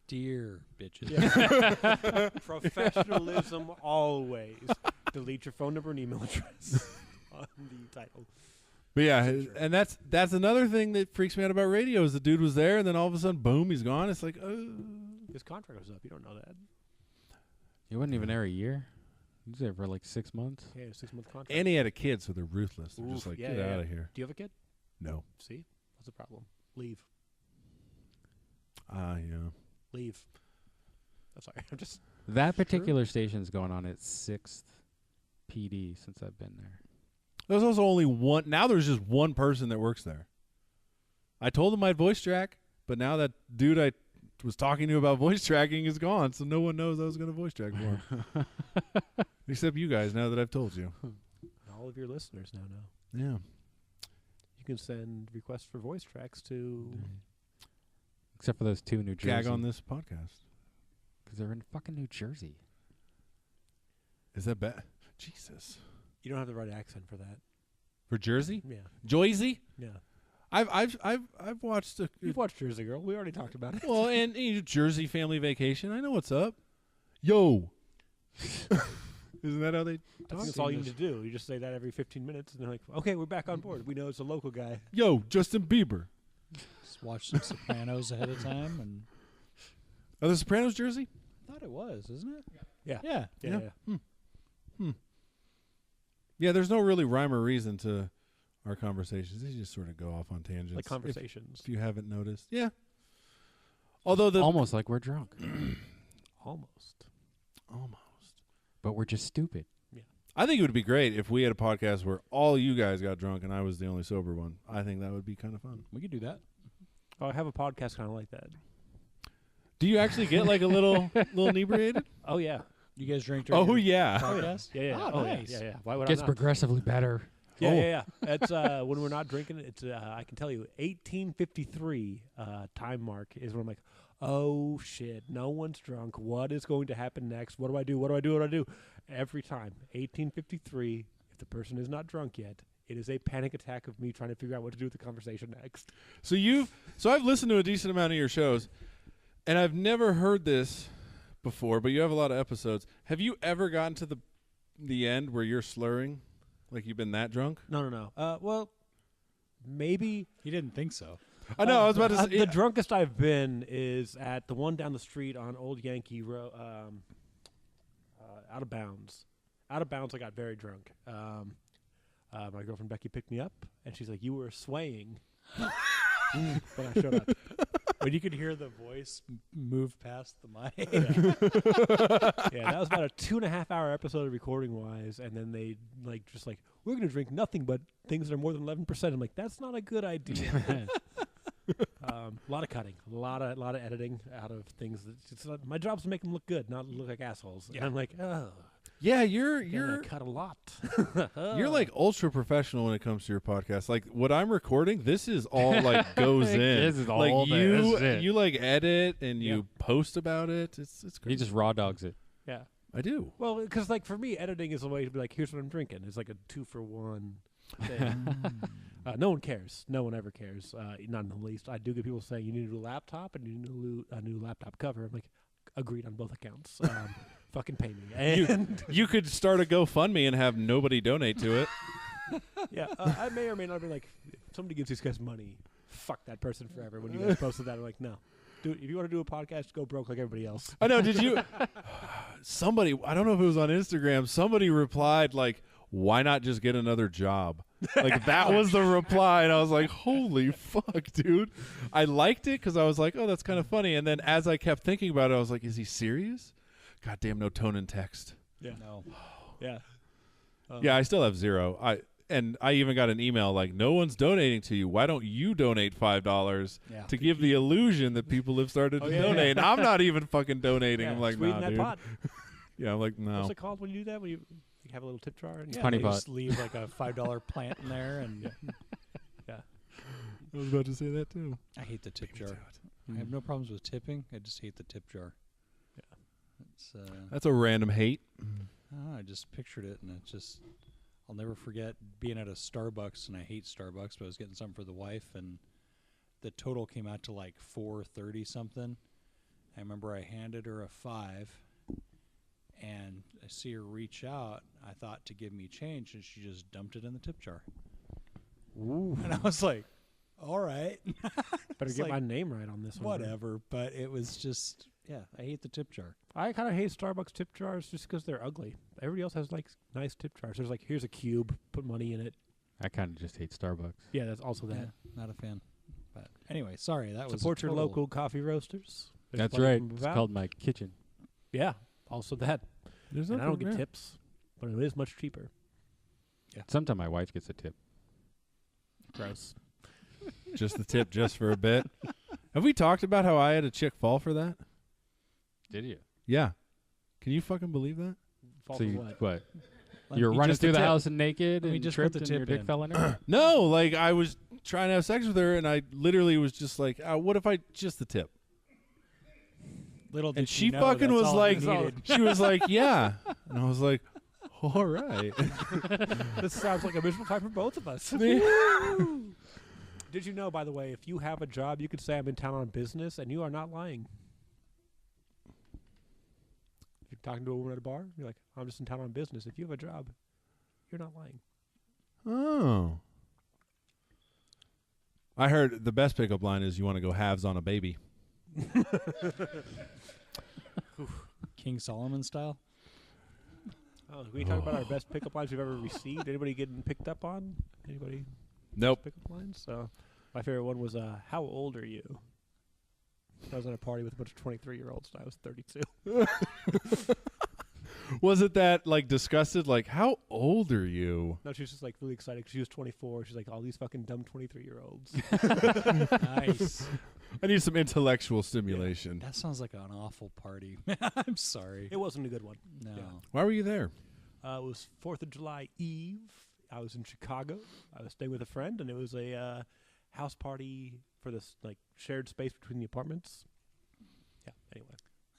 Dear bitches. Professionalism always. Delete your phone number and email address on the title. But yeah, For sure. and that's another thing that freaks me out about radio is the dude was there and then all of a sudden, boom, he's gone. It's like, His contract was up. You don't know that. He wasn't even there a year. He was there for like 6 months. Yeah, 6-month contract. and he had a kid, so they're ruthless. They're just Oof, like, yeah, get yeah. out of here. Do you have a kid? No. See? What's the problem? Leave. Yeah. Leave. I'm sorry. I'm just. That particular station's going on its 6th PD since I've been there. There's also only one. Now there's just one person that works there. I told him I'd voice track, but now that dude I was talking to about voice tracking is gone, so no one knows I was going to voice track for him. Except you guys, now that I've told you. All of your listeners now know. Yeah. You can send requests for voice tracks to. Except for those two New Jersey. Gag on this podcast. Because they're in fucking New Jersey. Is that bad? Jesus. You don't have the right accent for that. For Jersey? Yeah. Joyzy? Yeah. I've watched a You've watched Jersey Girl. We already talked about it. well, and Jersey Family Vacation. I know what's up. Yo. Isn't that how they I talk? think that's all you need to do. You just say that every 15 minutes, and they're like, "Okay, we're back on board. We know it's a local guy." Yo, Justin Bieber. Just watch some Sopranos ahead of time, and Are the Sopranos Jersey? I thought it was, isn't it? Yeah. Yeah. Yeah. Yeah. Yeah, there's no really rhyme or reason to our conversations. They just sort of go off on tangents. Like conversations. If you haven't noticed. Yeah. Although the Almost like we're drunk. Almost. almost. But we're just stupid. I think it would be great if we had a podcast where all you guys got drunk and I was the only sober one. I think that would be kind of fun. We could do that. Oh, I have a podcast kind of like that. Do you actually get like a little inebriated? Oh yeah. You guys drink during Oh your yeah. podcast? Yeah, yeah. Oh, yeah, nice. yeah, yeah. Why would Gets I not? progressively better. Yeah, Oh. yeah, yeah. It's when we're not drinking. It's I can tell you, 1853 time mark is when I'm like, oh shit, no one's drunk. What is going to happen next? What do I do? What do I do? What do I do? Every time, 1853. If the person is not drunk yet, it is a panic attack of me trying to figure out what to do with the conversation next. So I've listened to a decent amount of your shows, and I've never heard this before, but you have a lot of episodes. Have you ever gotten to the end where you're slurring? Like you've been that drunk? No. Well, maybe. He didn't think so. I know, I was about to say The drunkest I've been is at the one down the street on Old Yankee Road, Out of Bounds. Out of Bounds, I got very drunk. My girlfriend Becky picked me up, and she's like, "You were swaying." When I showed up. When you could hear the voice move past the mic. Yeah, that was about a 2.5-hour episode of recording wise, and then they we're gonna drink nothing but things that are more than 11%. I'm like, that's not a good idea. A lot of cutting, a lot of editing out of things. My job's to make them look good, not look like assholes. And I'm like, oh, yeah, you're you're cut a lot. you're like ultra professional when it comes to your podcast. Like what I'm recording, this is all like goes in. This is like all there. This is it. you like edit and Yeah. you post about it. It's He great. just raw dogs it. Yeah. I do. Well, because like for me, editing is a way to be like, here's what I'm drinking. It's like a 2-for-1. No one cares. No one ever cares. Not in the least. I do get people saying you need a new laptop and you need a new laptop cover. I'm like, agreed on both accounts. Fucking pay me. And You could start a GoFundMe and have nobody donate to it. yeah, I may or may not be like, if somebody gives these guys money, fuck that person forever. When you guys posted that, I'm like, no. Dude, if you want to do a podcast, go broke like everybody else. I know. Did you? Somebody, I don't know if it was on Instagram. Somebody replied like, "Why not just get another job?" Like that was the reply, and I was like, "Holy fuck, dude!" I liked it because I was like, "Oh, that's kind of funny." And then as I kept thinking about it, I was like, "Is he serious?" Goddamn, no tone in text. Yeah. No. Yeah. Yeah, I still have zero. I even got an email like, "No one's donating to you. Why don't you donate $5 Yeah. to give the illusion that people have started to yeah, donate?" And I'm not even fucking donating. I'm like, sweeten "Nah, that dude." pot. Yeah, I'm like, "No." What's it called when you do that? When you have a little tip jar? And Yeah, Honey they pot. just leave like a $5 plant in there, and I was about to say that too. I hate the tip jar. I have no problems with tipping. I just hate the tip jar. Yeah. It's That's a random hate. I don't know, I just pictured it, and it just, I'll never forget being at a Starbucks, and I hate Starbucks, but I was getting something for the wife, and the total came out to like $4.30 something. I remember I handed her a $5, and I see her reach out. I thought to give me change, and she just dumped it in the tip jar. Ooh. And I was like, all right. Better It's get my like, name right on this one. whatever. But it was just, yeah, I hate the tip jar. I kind of hate Starbucks tip jars just because they're ugly. Everybody else has like nice tip jars. There's like, here's a cube, put money in it. I kind of just hate Starbucks. Yeah, that's also that. Yeah, not a fan. But anyway, sorry, that was Support a your total- local coffee roasters. There's That's plenty right. of them It's about. called my kitchen. Yeah, also that. There's And I don't nothing get there. tips, but it is much cheaper. Sometimes my wife gets a tip. Gross. Just the tip, just for a bit. Have we talked about how I had a chick fall for that? Did you? Yeah. Can you fucking believe that? Fall So for you what? Let You were me running just through the tip. house and naked Let me and just put tripped the and tip your dick in. fell in her? No, like I was trying to have sex with her, and I literally was just like, "What if I just the tip?" Little did And she you know, fucking that's was all like, you needed. she was like, "Yeah," and I was like, "All right." This sounds like a miserable time for both of us. Did you know, by the way, if you have a job, you could say I'm in town on business, and you are not lying. If you're talking to a woman at a bar, you're like, I'm just in town on business. If you have a job, you're not lying. Oh. I heard the best pickup line is, "You want to go halves on a baby." King Solomon style. Oh, we talk about our best pickup lines we've ever received. Anybody getting picked up on? Anybody Nope. pickup lines? So, my favorite one was, "How old are you?" I was at a party with a bunch of 23-year-olds, and I was 32. Was it that like disgusted? Like, how old are you? No, she was just like really excited 'cause she was 24. She's like, all these fucking dumb 23-year-olds. Nice. I need some intellectual stimulation. That sounds like an awful party. I'm sorry. It wasn't a good one. No. Yeah. Why were you there? It was 4th of July Eve. I was in Chicago. I was staying with a friend, and it was a house party for this like shared space between the apartments. Yeah. Anyway,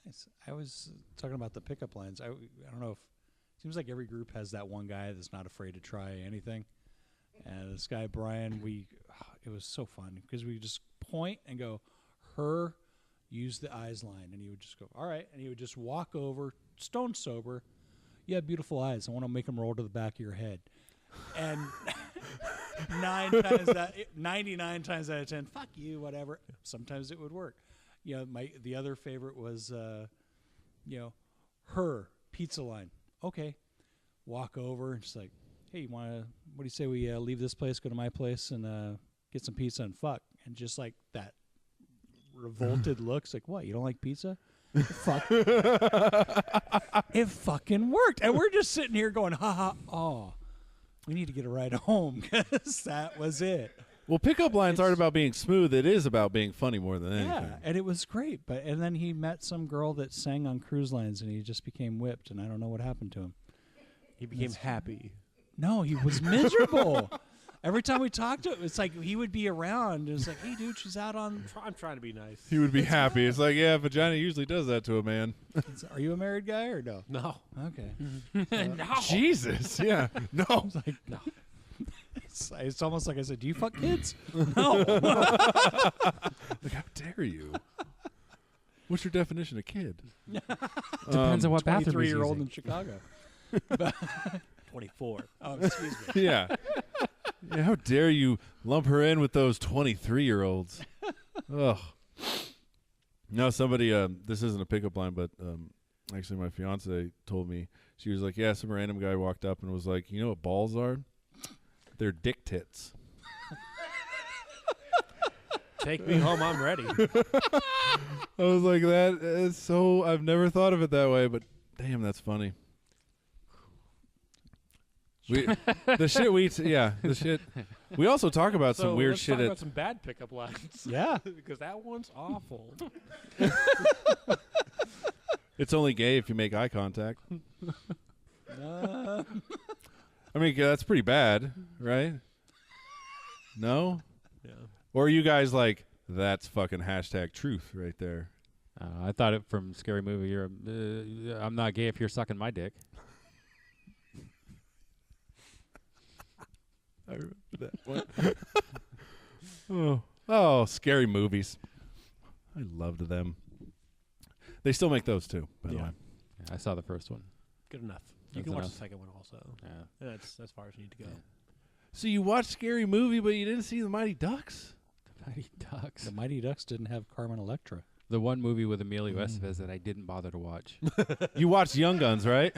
Nice. I was talking about the pickup lines. I don't know if it seems like every group has that one guy that's not afraid to try anything. And this guy Brian, it was so fun because we just point and go, her, use the eyes line, and he would just go, all right, and he would just walk over, stone sober. You have beautiful eyes. I want to make them roll to the back of your head. And 99 times out of 10, fuck you, whatever. Sometimes it would work. You know, the other favorite was, her pizza line. Okay, walk over and just like, hey, what do you say we leave this place, go to my place, and get some pizza and fuck? And just like that revolted looks, like, what? You don't like pizza? Fuck. It fucking worked, and we're just sitting here going, ha ha, oh. We need to get a ride home because that was it. Well, pickup lines aren't about being smooth. It is about being funny more than anything. Yeah, and it was great. And then he met some girl that sang on cruise lines, and he just became whipped, and I don't know what happened to him. he became happy. No, he was miserable. Every time we talked to him, it's like he would be around. It was like, hey, dude, she's out on. I'm trying to be nice. He would be happy. It's like, yeah, vagina usually does that to a man. Are you a married guy or no? No. Okay. Jesus. Yeah. No. Like, no. It's almost like I said, "Do you fuck kids?" No. Like, how dare you? What's your definition of kid? Depends on what bathroom he's 23-year-old using. in Chicago. 24. Oh, excuse me. Yeah. Yeah. How dare you lump her in with those 23-year-olds? Ugh. No, somebody. This isn't a pickup line, but actually, my fiance told me. She was like, "Yeah, some random guy walked up and was like, you know what balls are? They're dick tits." Take me home. I'm ready. I was like, that is so. I've never thought of it that way, but damn, that's funny. The shit the shit. We also talk about some weird let's shit talk at about some bad pickup lines. Yeah. Because that one's awful. It's only gay if you make eye contact. I mean, that's pretty bad, right? No? Yeah. Or are you guys like, that's fucking hashtag truth right there? I thought it from Scary Movie. I'm not gay if you're sucking my dick. I remember that one. oh, scary movies. I loved them. They still make those too, by the way. Yeah, I saw the first one. Good enough. You That's can watch enough. the second one also. Yeah. That's as far as you need to go. Yeah. So you watched Scary Movie, but you didn't see the Mighty Ducks? The Mighty Ducks. The Mighty Ducks didn't have Carmen Electra. The one movie with Emilio Estevez that I didn't bother to watch. You watched Young Guns, right?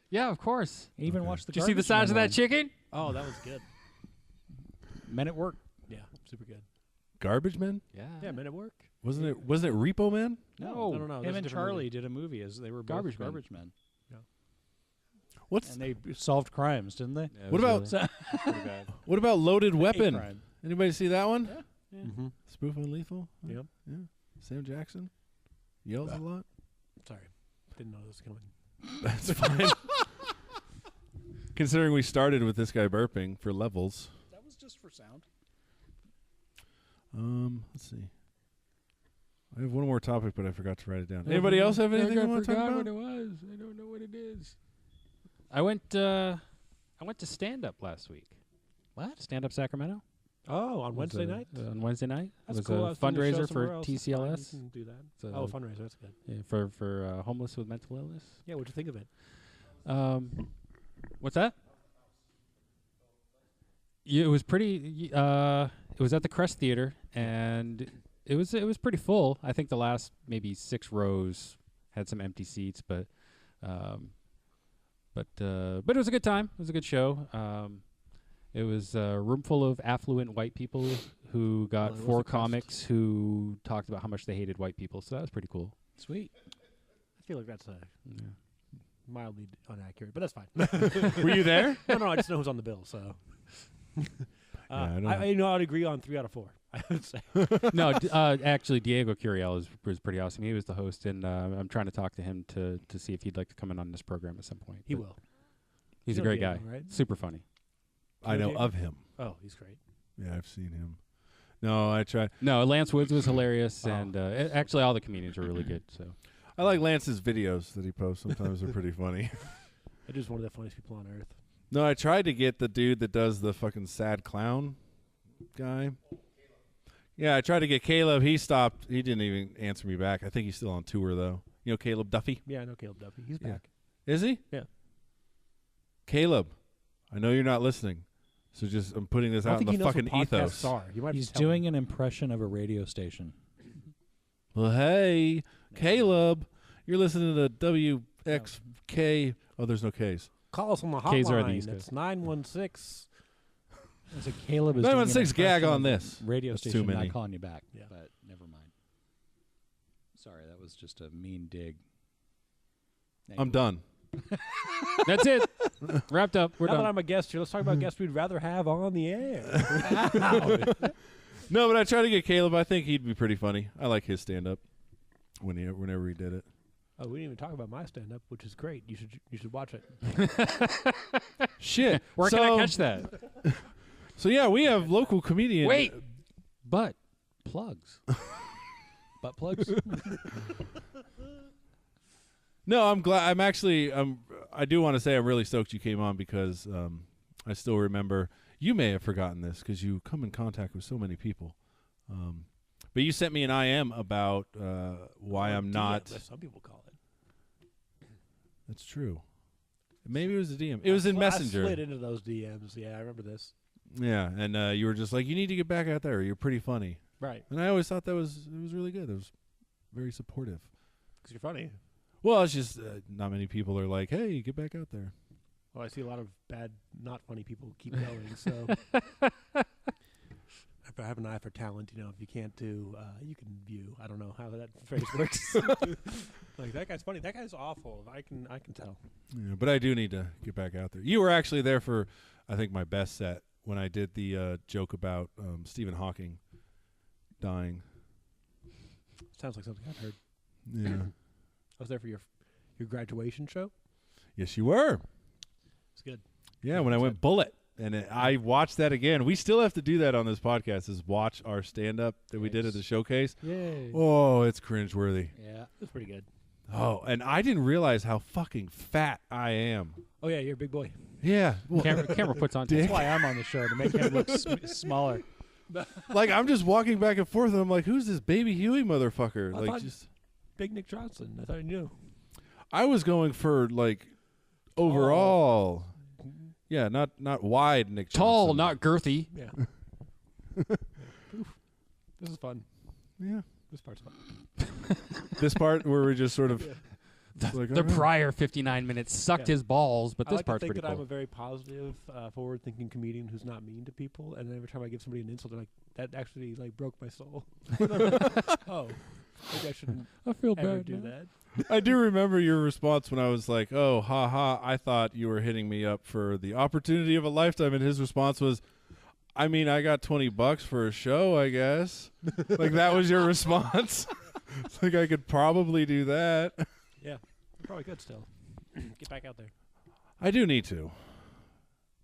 Yeah, of course. I even watched the. Did you see the Garbage size of Man that one. chicken? Oh, that was good. Men at Work. Yeah, super good. Garbage Men? Yeah. Yeah, Men at Work. Wasn't it Repo Man? No, no, Him that's a and different Charlie movie. did a movie as they were both Garbage Men. garbage men. What's And they solved crimes, didn't they? Yeah, it What was about- really pretty bad. what about Loaded Weapon? crime. Anybody see that one? Mm-hmm. Spoof on Lethal? Yep. Yeah. Sam Jackson yells a lot. Sorry. Didn't know this was coming. That's fine. Considering we started with this guy burping for levels. That was just for sound. Let's see. I have one more topic, but I forgot to write it down. Anybody else have anything they want to talk forgot about? what it was. I don't know what it is. I went to stand up last week. What? Stand up Sacramento? Oh, on It was Wednesday a- night? on Wednesday night. That's it was cool. I a was doing a show fundraiser somewhere for else. That's fine. TCLS. You can do that. It's a- Oh, fundraiser. That's good. Yeah, for homeless with mental illness. Yeah, what'd you think of it? What's that? Yeah, it was pretty. It was at the Crest Theater, and it was pretty full. I think the last maybe 6 rows had some empty seats, but it was a good time. It was a good show. It was a room full of affluent white people who got Well, it was 4 the Crest. comics who talked about how much they hated white people. So that was pretty cool. Sweet. I feel like that's Yeah. mildly inaccurate, but that's fine. Were you there? No, I just know who's on the bill, so. I don't know. I'd agree on 3 out of 4. I would say. No, actually, Diego Curiel was pretty awesome. He was the host, and I'm trying to talk to him to see if he'd like to come in on this program at some point. He But will. He's You a know great Diego, guy. right? Super funny. I know Diego? of him. Oh, he's great. Yeah, I've seen him. No, I tried. No, Lance Woods was hilarious, Oh. and actually all the comedians are really good. So I like Lance's videos that he posts. Sometimes they're pretty funny. It is one of the funniest people on earth. No, I tried to get the dude that does the fucking sad clown guy. Yeah, I tried to get Caleb. He stopped. He didn't even answer me back. I think he's still on tour, though. You know Caleb Duffy? Yeah, I know Caleb Duffy. He's Yeah. back. Is he? Yeah. Caleb, I know you're not listening, so just I'm putting this I don't out in think the he knows fucking what podcasts ethos. are. You might He's just tell doing him. an impression of a radio station. Well, hey, Caleb, you're listening to WXK. Oh, there's no Ks. Call us on the K's are the hotline. East It's Coast. 916. So Caleb is doing an 916 gag impression on of a this. radio That's too station many. not calling you back. Yeah. But never mind. Sorry, that was just a mean dig. I'm done. that's it. Wrapped up. We're Now that done. I'm a guest here, let's talk about guests we'd rather have on the air. No, but I tried to get Caleb. I think he'd be pretty funny. I like his stand-up whenever he did it. Oh, we didn't even talk about my stand-up, which is great. You should watch it. Shit. Where so, can I catch that? So yeah, we have local comedian. Wait. But plugs. Butt plugs? No, I'm glad. I do want to say I'm really stoked you came on because I still remember. You may have forgotten this because you come in contact with so many people. But you sent me an IM about why I'm not. As some people call it. That's true. Maybe it was a DM. It was in Messenger. I slid into those DMs. Yeah, I remember this. Yeah, and you were just like, you need to get back out there. You're pretty funny. Right. And I always thought it was really good. It was very supportive. Because you're funny. Well, it's just not many people are like, hey, get back out there. Well, I see a lot of bad, not funny people keep going. So if I have an eye for talent, if you can't do, you can view. I don't know how that phrase works. Like, that guy's funny. That guy's awful. I can tell. Yeah, but I do need to get back out there. You were actually there for, I think, my best set when I did the joke about Stephen Hawking dying. Sounds like something I've heard. Yeah. I was there for your graduation show. Yes, you were. It's good. Yeah, when I went Bullet. And I watched that again. We still have to do that on this podcast, is watch our stand-up that we did at the showcase. Yay. Oh, it's cringeworthy. Yeah. It's pretty good. Oh, and I didn't realize how fucking fat I am. Oh, yeah, you're a big boy. Yeah. Well, Camera puts on. That's why I'm on the show, to make him look smaller. like, I'm just walking back and forth, and I'm like, who's this Baby Huey motherfucker? I Like, thought- just... Big Nick Johnson. I thought you knew. I was going for, like, overall... Yeah, not wide, Nick Johnson. Tall, not girthy. Yeah. Oof. This is fun. Yeah. This part's fun. This part where we just sort of... like, The all right. prior 59 minutes sucked Yeah. his balls, but I this like part's to think pretty that I'm cool. a very positive, forward-thinking comedian who's not mean to people, and every time I give somebody an insult, they're like, that actually broke my soul. Oh, maybe I shouldn't I feel ever bad. do now. that. I do remember your response when I was like, oh, ha ha, I thought you were hitting me up for the opportunity of a lifetime. And his response was, I mean, I got $20 for a show, I guess. Like, that was your response. It's like, I could probably do that. Yeah, I probably could still. Get back out there. I do need to.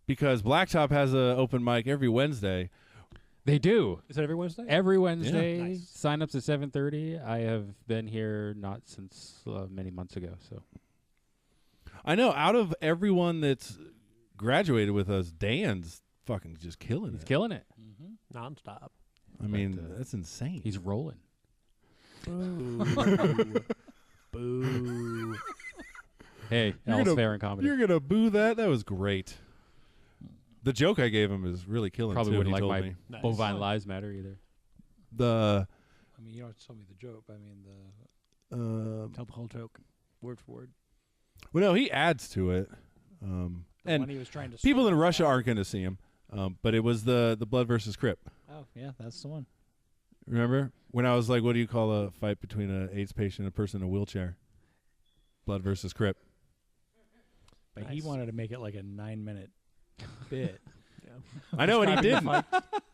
Because Blacktop has an open mic every Wednesday. They do. Is that every Wednesday? Every Wednesday, Nice. sign-ups at 7:30. I have been here not since many months ago. So I know, out of everyone that's graduated with us, Dan's fucking just killing he's it. killing it. Non-stop. I mean, that's insane. He's rolling. Boo. Boo. Hey, You're all's gonna- fair in comedy. You're going to boo that? That was great. The joke I gave him is really killing Probably too, wouldn't he like told my me. Nice. bovine lives matter either. The I mean, you don't have to tell me the joke, but I mean Tell the whole joke, word for word. well, no, he adds to it. the And one he was trying to people in swallow. Russia aren't going to see him. But it was the Blood versus Crip. Oh, yeah, that's the one. Remember when I was like, "What do you call a fight between an AIDS patient and a person in a wheelchair?" Blood versus Crip. But he Nice. wanted to make it like a 9-minute bit. I know, and he didn't.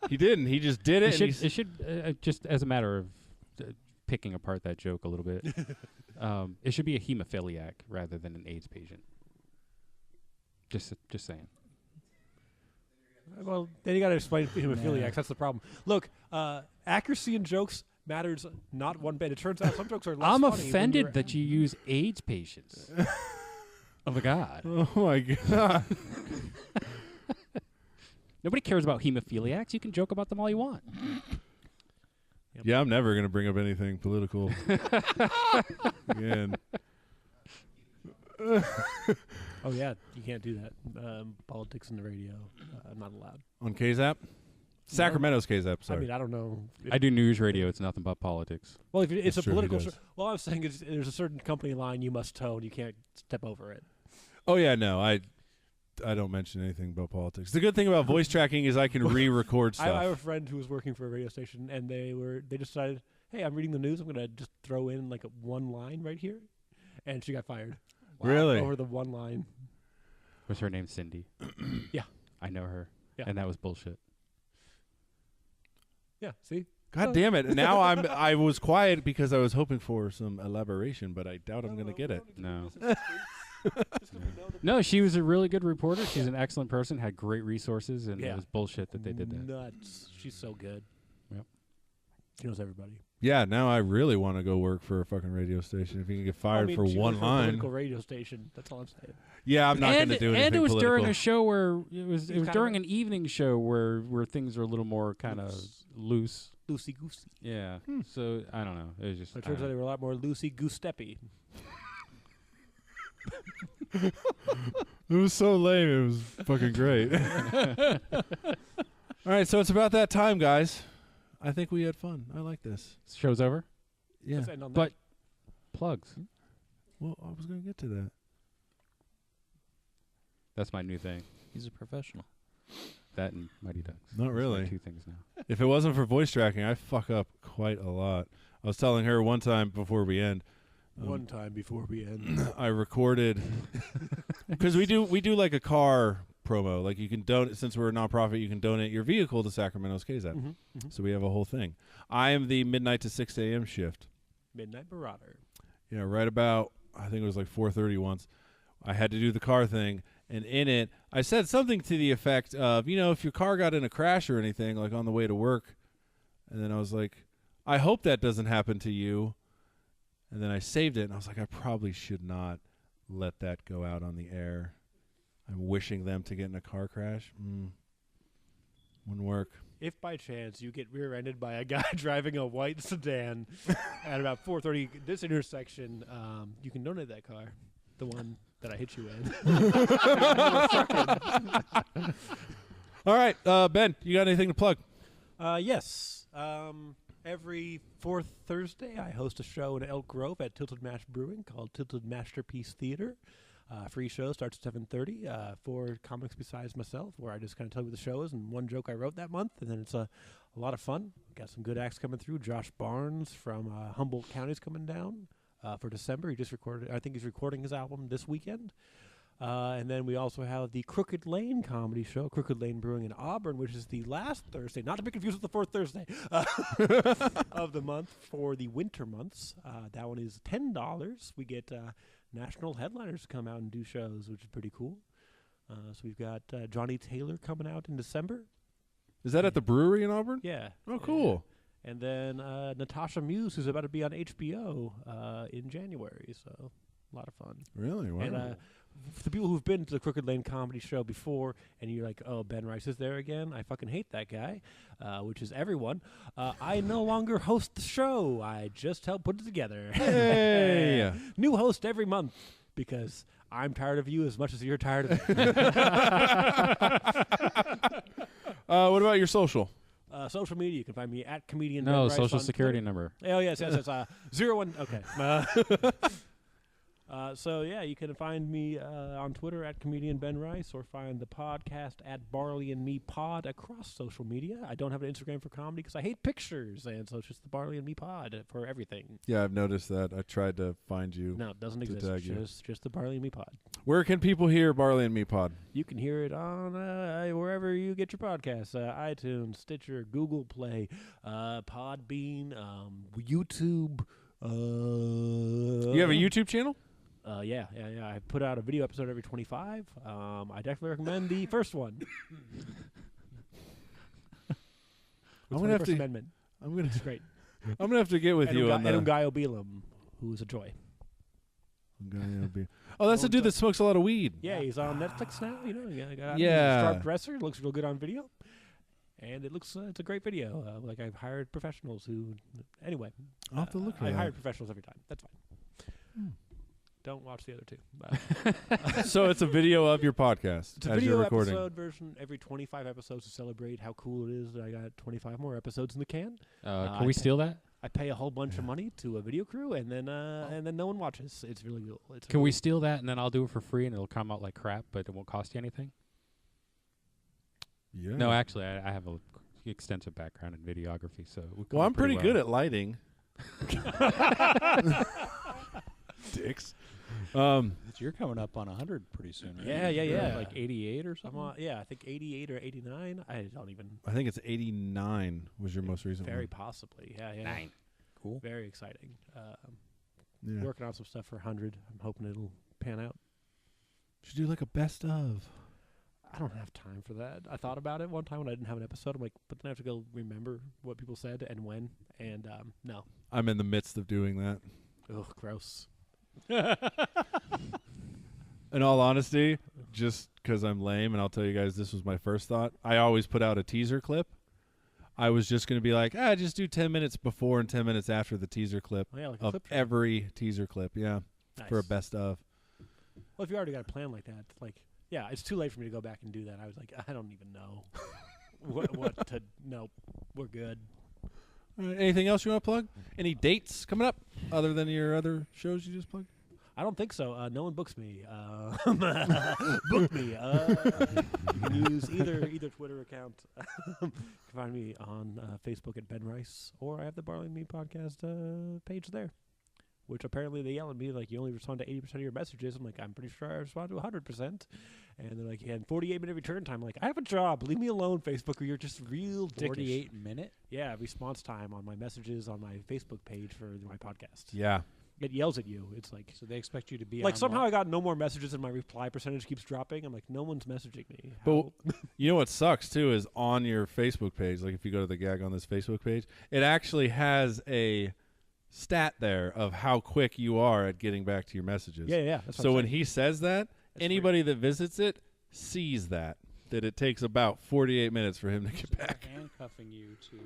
He didn't. He just did it. and It should just as a matter of picking apart that joke a little bit. It should be a hemophiliac rather than an AIDS patient. Just saying. Well, then you got to explain hemophiliacs. That's the problem. Look, accuracy in jokes matters not one bit. It turns out some jokes are less I'm funny when offended you're- that you use AIDS patients. Oh my God. oh my god! Nobody cares about hemophiliacs. You can joke about them all you want. Yeah, I'm never going to bring up anything political again. Oh yeah, you can't do that. Politics in the radio, not allowed. On KZAP? Sacramento's KZAP, sorry. I mean, I don't know. I do news radio. It's nothing but politics. Well, if it's That's a true, he political. does. Well, I was saying is there's a certain company line you must toe, and you can't step over it. Oh yeah, no, I don't mention anything about politics. The good thing about voice tracking is I can re-record I stuff. have a friend who was working for a radio station, and they decided, hey, I'm reading the news. I'm gonna just throw in like one line right here, and she got fired. Really? Over the one line. Was her name Cindy? Yeah. I know her. Yeah. And that was bullshit. Yeah. See. God damn it! And now I was quiet because I was hoping for some elaboration, but I doubt I'm going to get it. No. No, she was a really good reporter. She's an excellent person, had great resources, and Yeah. it was bullshit that they did that. Nuts. She's so good. Yep. She knows everybody. Yeah, now I really want to go work for a fucking radio station. If you can get fired for she one works for a line. political radio station. That's all I'm saying. Yeah, I'm not going to do anything And it was political. during a show where it was kind of during a- an evening show where things are a little more kind of loose. Loosey goosey. Yeah. So I don't know. It was just It turns out they were a lot more loosey goose steppy. It was so lame. It was fucking great. All right, so it's about that time, guys. I think we had fun. I like this. Show's over. Yeah. Let's end on that. But plugs. Well, I was going to get to that. That's my new thing. He's a professional. That and Mighty Ducks. Not Those are my really. 2 things now. If it wasn't for voice tracking, I fuck up quite a lot. I was telling her one time before we end. One time before we end. I recorded because we do like a car promo. Like you can donate, since we're a nonprofit, you can donate your vehicle to Sacramento's KZAP. So we have a whole thing. I am the midnight to 6 a.m. shift. Midnight Marauder. Yeah, right about, I think it was like 4:30 once. I had to do the car thing, and in it, I said something to the effect of, if your car got in a crash or anything, like on the way to work, and then I was like, I hope that doesn't happen to you. And then I saved it, and I was like, I probably should not let that go out on the air. I'm wishing them to get in a car crash. Wouldn't work. If by chance you get rear-ended by a guy driving a white sedan at about 4:30 this intersection, you can donate that car, the one that I hit you in. All right, Ben, you got anything to plug? Yes. Every fourth Thursday, I host a show in Elk Grove at Tilted Mash Brewing called Tilted Masterpiece Theater. Free show starts at 7:30 for comics besides myself, where I just kind of tell you what the show is and one joke I wrote that month, and then it's a lot of fun. Got some good acts coming through. Josh Barnes from Humboldt County is coming down for December. He just recorded. I think he's recording his album this weekend. And then we also have the Crooked Lane comedy show, Crooked Lane Brewing in Auburn, which is the last Thursday, not to be confused with the fourth Thursday of the month for the winter months. That one is $10. We get national headliners to come out and do shows, which is pretty cool. So we've got Johnny Taylor coming out in December. Is that at the brewery in Auburn? Yeah. Oh, cool. And then Natasha Muse, who's about to be on HBO in January. So a lot of fun. Really? Wow. And for the people who've been to the Crooked Lane comedy show before, and you're like, oh, Ben Rice is there again? I fucking hate that guy, which is everyone. I no longer host the show. I just help put it together. Hey! New host every month because I'm tired of you as much as you're tired of me. What about your social? Social media, you can find me at comedian. No, Ben Rice social on security Twitter. number. Oh, yes. 01. Okay. So, yeah, you can find me on Twitter at comedian Ben Rice or find the podcast at Barley and Me Pod across social media. I don't have an Instagram for comedy because I hate pictures, and so it's just the Barley and Me Pod for everything. Yeah, I've noticed that. I tried to find you. No, it doesn't To exist. tag you. Just the Barley and Me Pod. Where can people hear Barley and Me Pod? You can hear it on wherever you get your podcasts, iTunes, Stitcher, Google Play, Podbean, YouTube. You have a YouTube channel? Yeah. I put out a video episode every 25. I definitely recommend the first one. I'm gonna have First to. Amendment. I'm gonna. It's great. I'm gonna have to get with you on that. Adam Guy Obilum, who's a joy. Oh, that's the dude that smokes a lot of weed. Yeah, he's on Netflix now. You know, Yeah. He's a sharp dresser. Looks real good on video, and it looks it's a great video. Like I've hired professionals who. Anyway, I'll have to look for I that. hired professionals every time. That's fine. Don't watch the other two. So it's a video of your podcast It's a as video you're recording. episode version every 25 episodes to celebrate how cool it is that I got 25 more episodes in the can. Can we steal that? I pay a whole bunch of money to a video crew, and then no one watches. It's really cool. Can we steal that and then I'll do it for free and it'll come out like crap, but it won't cost you anything? Yeah. No, actually, I have a extensive background in videography, so it would come Well, out I'm pretty good well. at lighting. Dicks. You're coming up on 100 pretty soon, right? Yeah. Like 88 or I'm something? on, I think 88 or 89. I don't even. I think it's 89 was your most recent Very one. possibly. Yeah. 9. Cool. Very exciting. Yeah. Working on some stuff for 100. I'm hoping it'll pan out. Should do like a best of. I don't have time for that. I thought about it one time when I didn't have an episode. I'm like, but then I have to go remember what people said and when. And no. I'm in the midst of doing that. Ugh, gross. In all honesty, just because I'm lame, and I'll tell you guys, this was my first thought. I always put out a teaser clip. I was just going to be like, just do 10 minutes before and 10 minutes after the teaser clip Oh, yeah, like a of clip show. every teaser clip. Yeah, Nice. for a best of. Well, if you already got a plan like that, like, yeah, it's too late for me to go back and do that. I was like, I don't even know what to. Nope, we're good. All right, anything else you want to plug? Any dates coming up other than your other shows you just plugged? I don't think so. No one books me. Book me. You can use either Twitter account. You can find me on Facebook at Ben Rice, or I have the Barley and Me podcast page there, which apparently they yell at me like, you only respond to 80% of your messages. I'm like, I'm pretty sure I respond to 100%. And they're like, yeah, and 48-minute return time. I'm like, I have a job. Leave me alone, Facebook, or you're just real dickish. 48-minute? Yeah, response time on my messages on my Facebook page for my podcast. Yeah. It yells at you. It's like, So they expect you to be like on somehow what? I got no more messages and my reply percentage keeps dropping. I'm like, no one's messaging me. But you know what sucks too is on your Facebook page, like if you go to the Gag on This Facebook page, it actually has a stat there of how quick you are at getting back to your messages. yeah. That's what So I'm when saying. he says that, That's anybody that visits it sees that it takes about 48 minutes for him to get They're back. handcuffing you to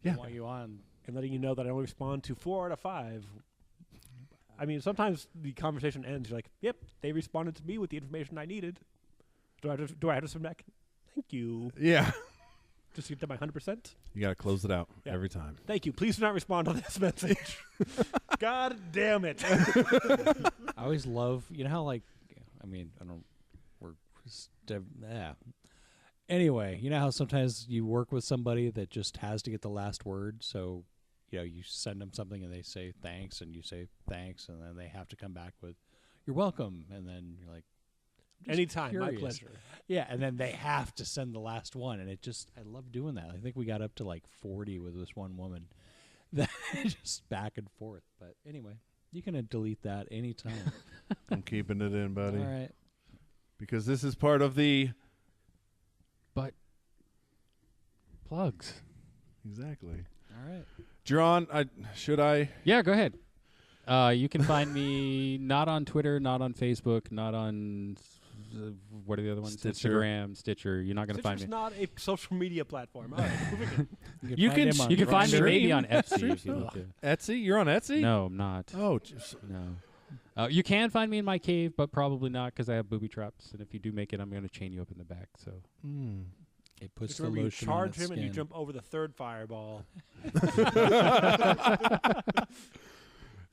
Yeah. want you on. and letting you know that I only respond to 4 out of 5. I mean, sometimes the conversation ends. You're like, "Yep, they responded to me with the information I needed." Do I have to send back? Thank you. Yeah. Just to get to my 100%. You got to close it out Yeah. every time. Thank you. Please do not respond on this message. God damn it. I always love, you know how like, I mean, I don't, yeah. Anyway, you know how sometimes you work with somebody that just has to get the last word, so you know you send them something and they say thanks, and you say thanks, and then they have to come back with "You're welcome," and then you're like, "Just Anytime. My curious." pleasure. Yeah, and then they have to send the last one, and I love doing that. I think we got up to like 40 with this one woman, that just back and forth. But anyway, you can delete that anytime. I'm keeping it in, buddy. All right. Because this is part of the... But plugs. Exactly. All right. John, should I... Yeah, go ahead. You can find me not on Twitter, not on Facebook, not on what are the other ones? Stitcher. Instagram, Stitcher. You're not going to find Stitcher's me. not a social media platform. All right, moving on. You find can- him on You can find me Grindr? maybe on Etsy Stream if you need stuff. to. Etsy? You're on Etsy? No, I'm not. Oh, just, No. You can find me in my cave, but probably not because I have booby traps. And if you do make it, I'm going to chain you up in the back. So It puts Just the remember, you lotion on charge its him and you skin. jump over the third fireball.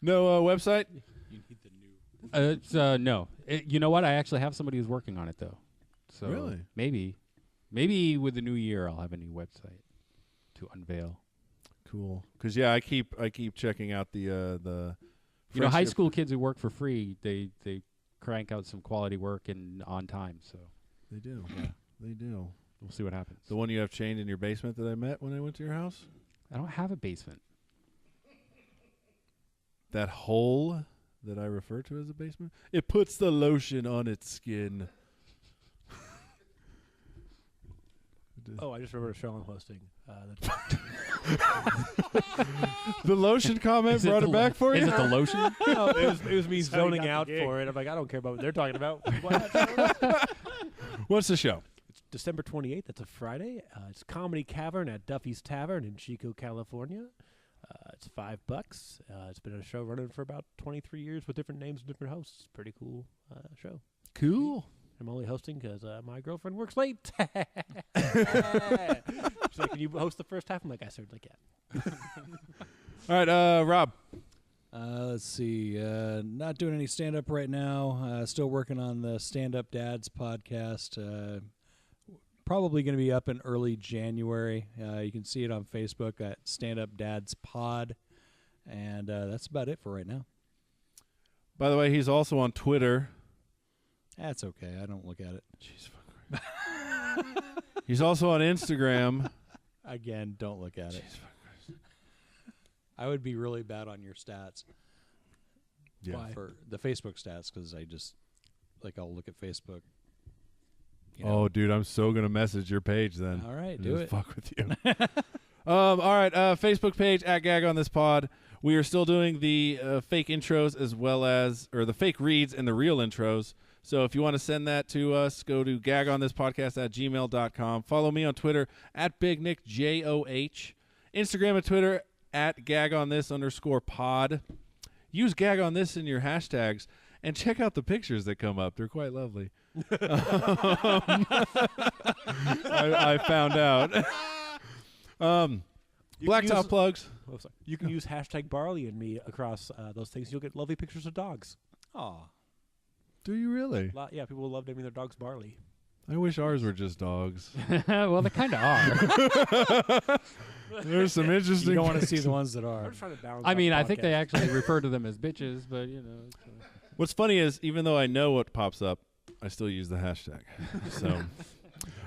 no website? You need the new. it's no. You know what? I actually have somebody who's working on it though. So Really? maybe with the new year I'll have a new website to unveil. Cool. Because, yeah, I keep checking out the You know, high friendship- school kids who work for free, they crank out some quality work and on time. So They do. yeah, They do. we'll see what happens. The one you have chained in your basement that I met when I went to your house? I don't have a basement. That hole that I refer to as a basement? It puts the lotion on its skin. Oh, I just remembered a show I'm hosting. The lotion comment Is it brought the it back for Is you? it the lotion? No, it was me That's how you zoning got out the gig. for it. I'm like, I don't care about what they're talking about. What? What's the show? It's December 28th. That's a Friday. It's Comedy Cavern at Duffy's Tavern in Chico, California. It's $5. It's been a show running for about 23 years with different names and different hosts. It's a pretty cool show. Cool. I'm only hosting because my girlfriend works late. She's like, can you host the first half? I'm like, I certainly can. All right, Rob. Let's see. Not doing any stand up right now. Still working on the Stand Up Dads podcast. Probably going to be up in early January. You can see it on Facebook at Stand Up Dads Pod. And that's about it for right now. By the way, he's also on Twitter. That's okay. I don't look at it. Jeez, fuck Christ. He's also on Instagram. Again, don't look at it. I would be really bad on your stats. Yeah. For the Facebook stats, because I just, like, I'll look at Facebook You know? Oh, dude, I'm so gonna message your page then. All right, And do just it. Fuck with you. All right, Facebook page at Gag on this pod. We are still doing the fake intros as well as, or the fake reads and the real intros. So if you want to send that to us, go to gagonthispodcast@gmail.com. Follow me on Twitter at BigNickJOH. Instagram and Twitter at gagonthis_pod. Use Gag on This in your hashtags and check out the pictures that come up. They're quite lovely. I found out. You can Blacktop use- plugs. Oh, sorry. You can use hashtag Barley and me across those things. You'll get lovely pictures of dogs. Aw. Do you really? Yeah, people love naming their dogs Barley. I wish ours were just dogs. Well, they kind of are. There's some interesting. You don't want to see pics. the ones that are. I'm just trying to balance. I out mean, the I think they podcast. actually refer to them as bitches, but you know. It's, What's funny is, even though I know what pops up, I still use the hashtag. So,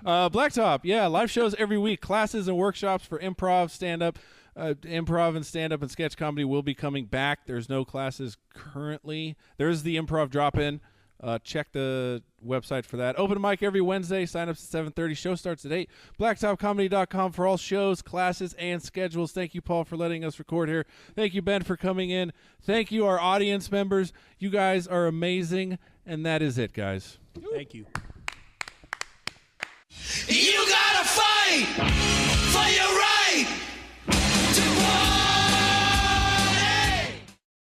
Blacktop, yeah, live shows every week. Classes and workshops for improv, stand-up. Improv and stand-up and sketch comedy will be coming back. There's no classes currently. There's the improv drop-in. Check the website for that. Open mic every Wednesday. Sign-ups at 7:30. Show starts at 8. BlacktopComedy.com for all shows, classes, and schedules. Thank you, Paul, for letting us record here. Thank you, Ben, for coming in. Thank you, our audience members. You guys are amazing. And that is it, guys. Thank you. You gotta fight for your right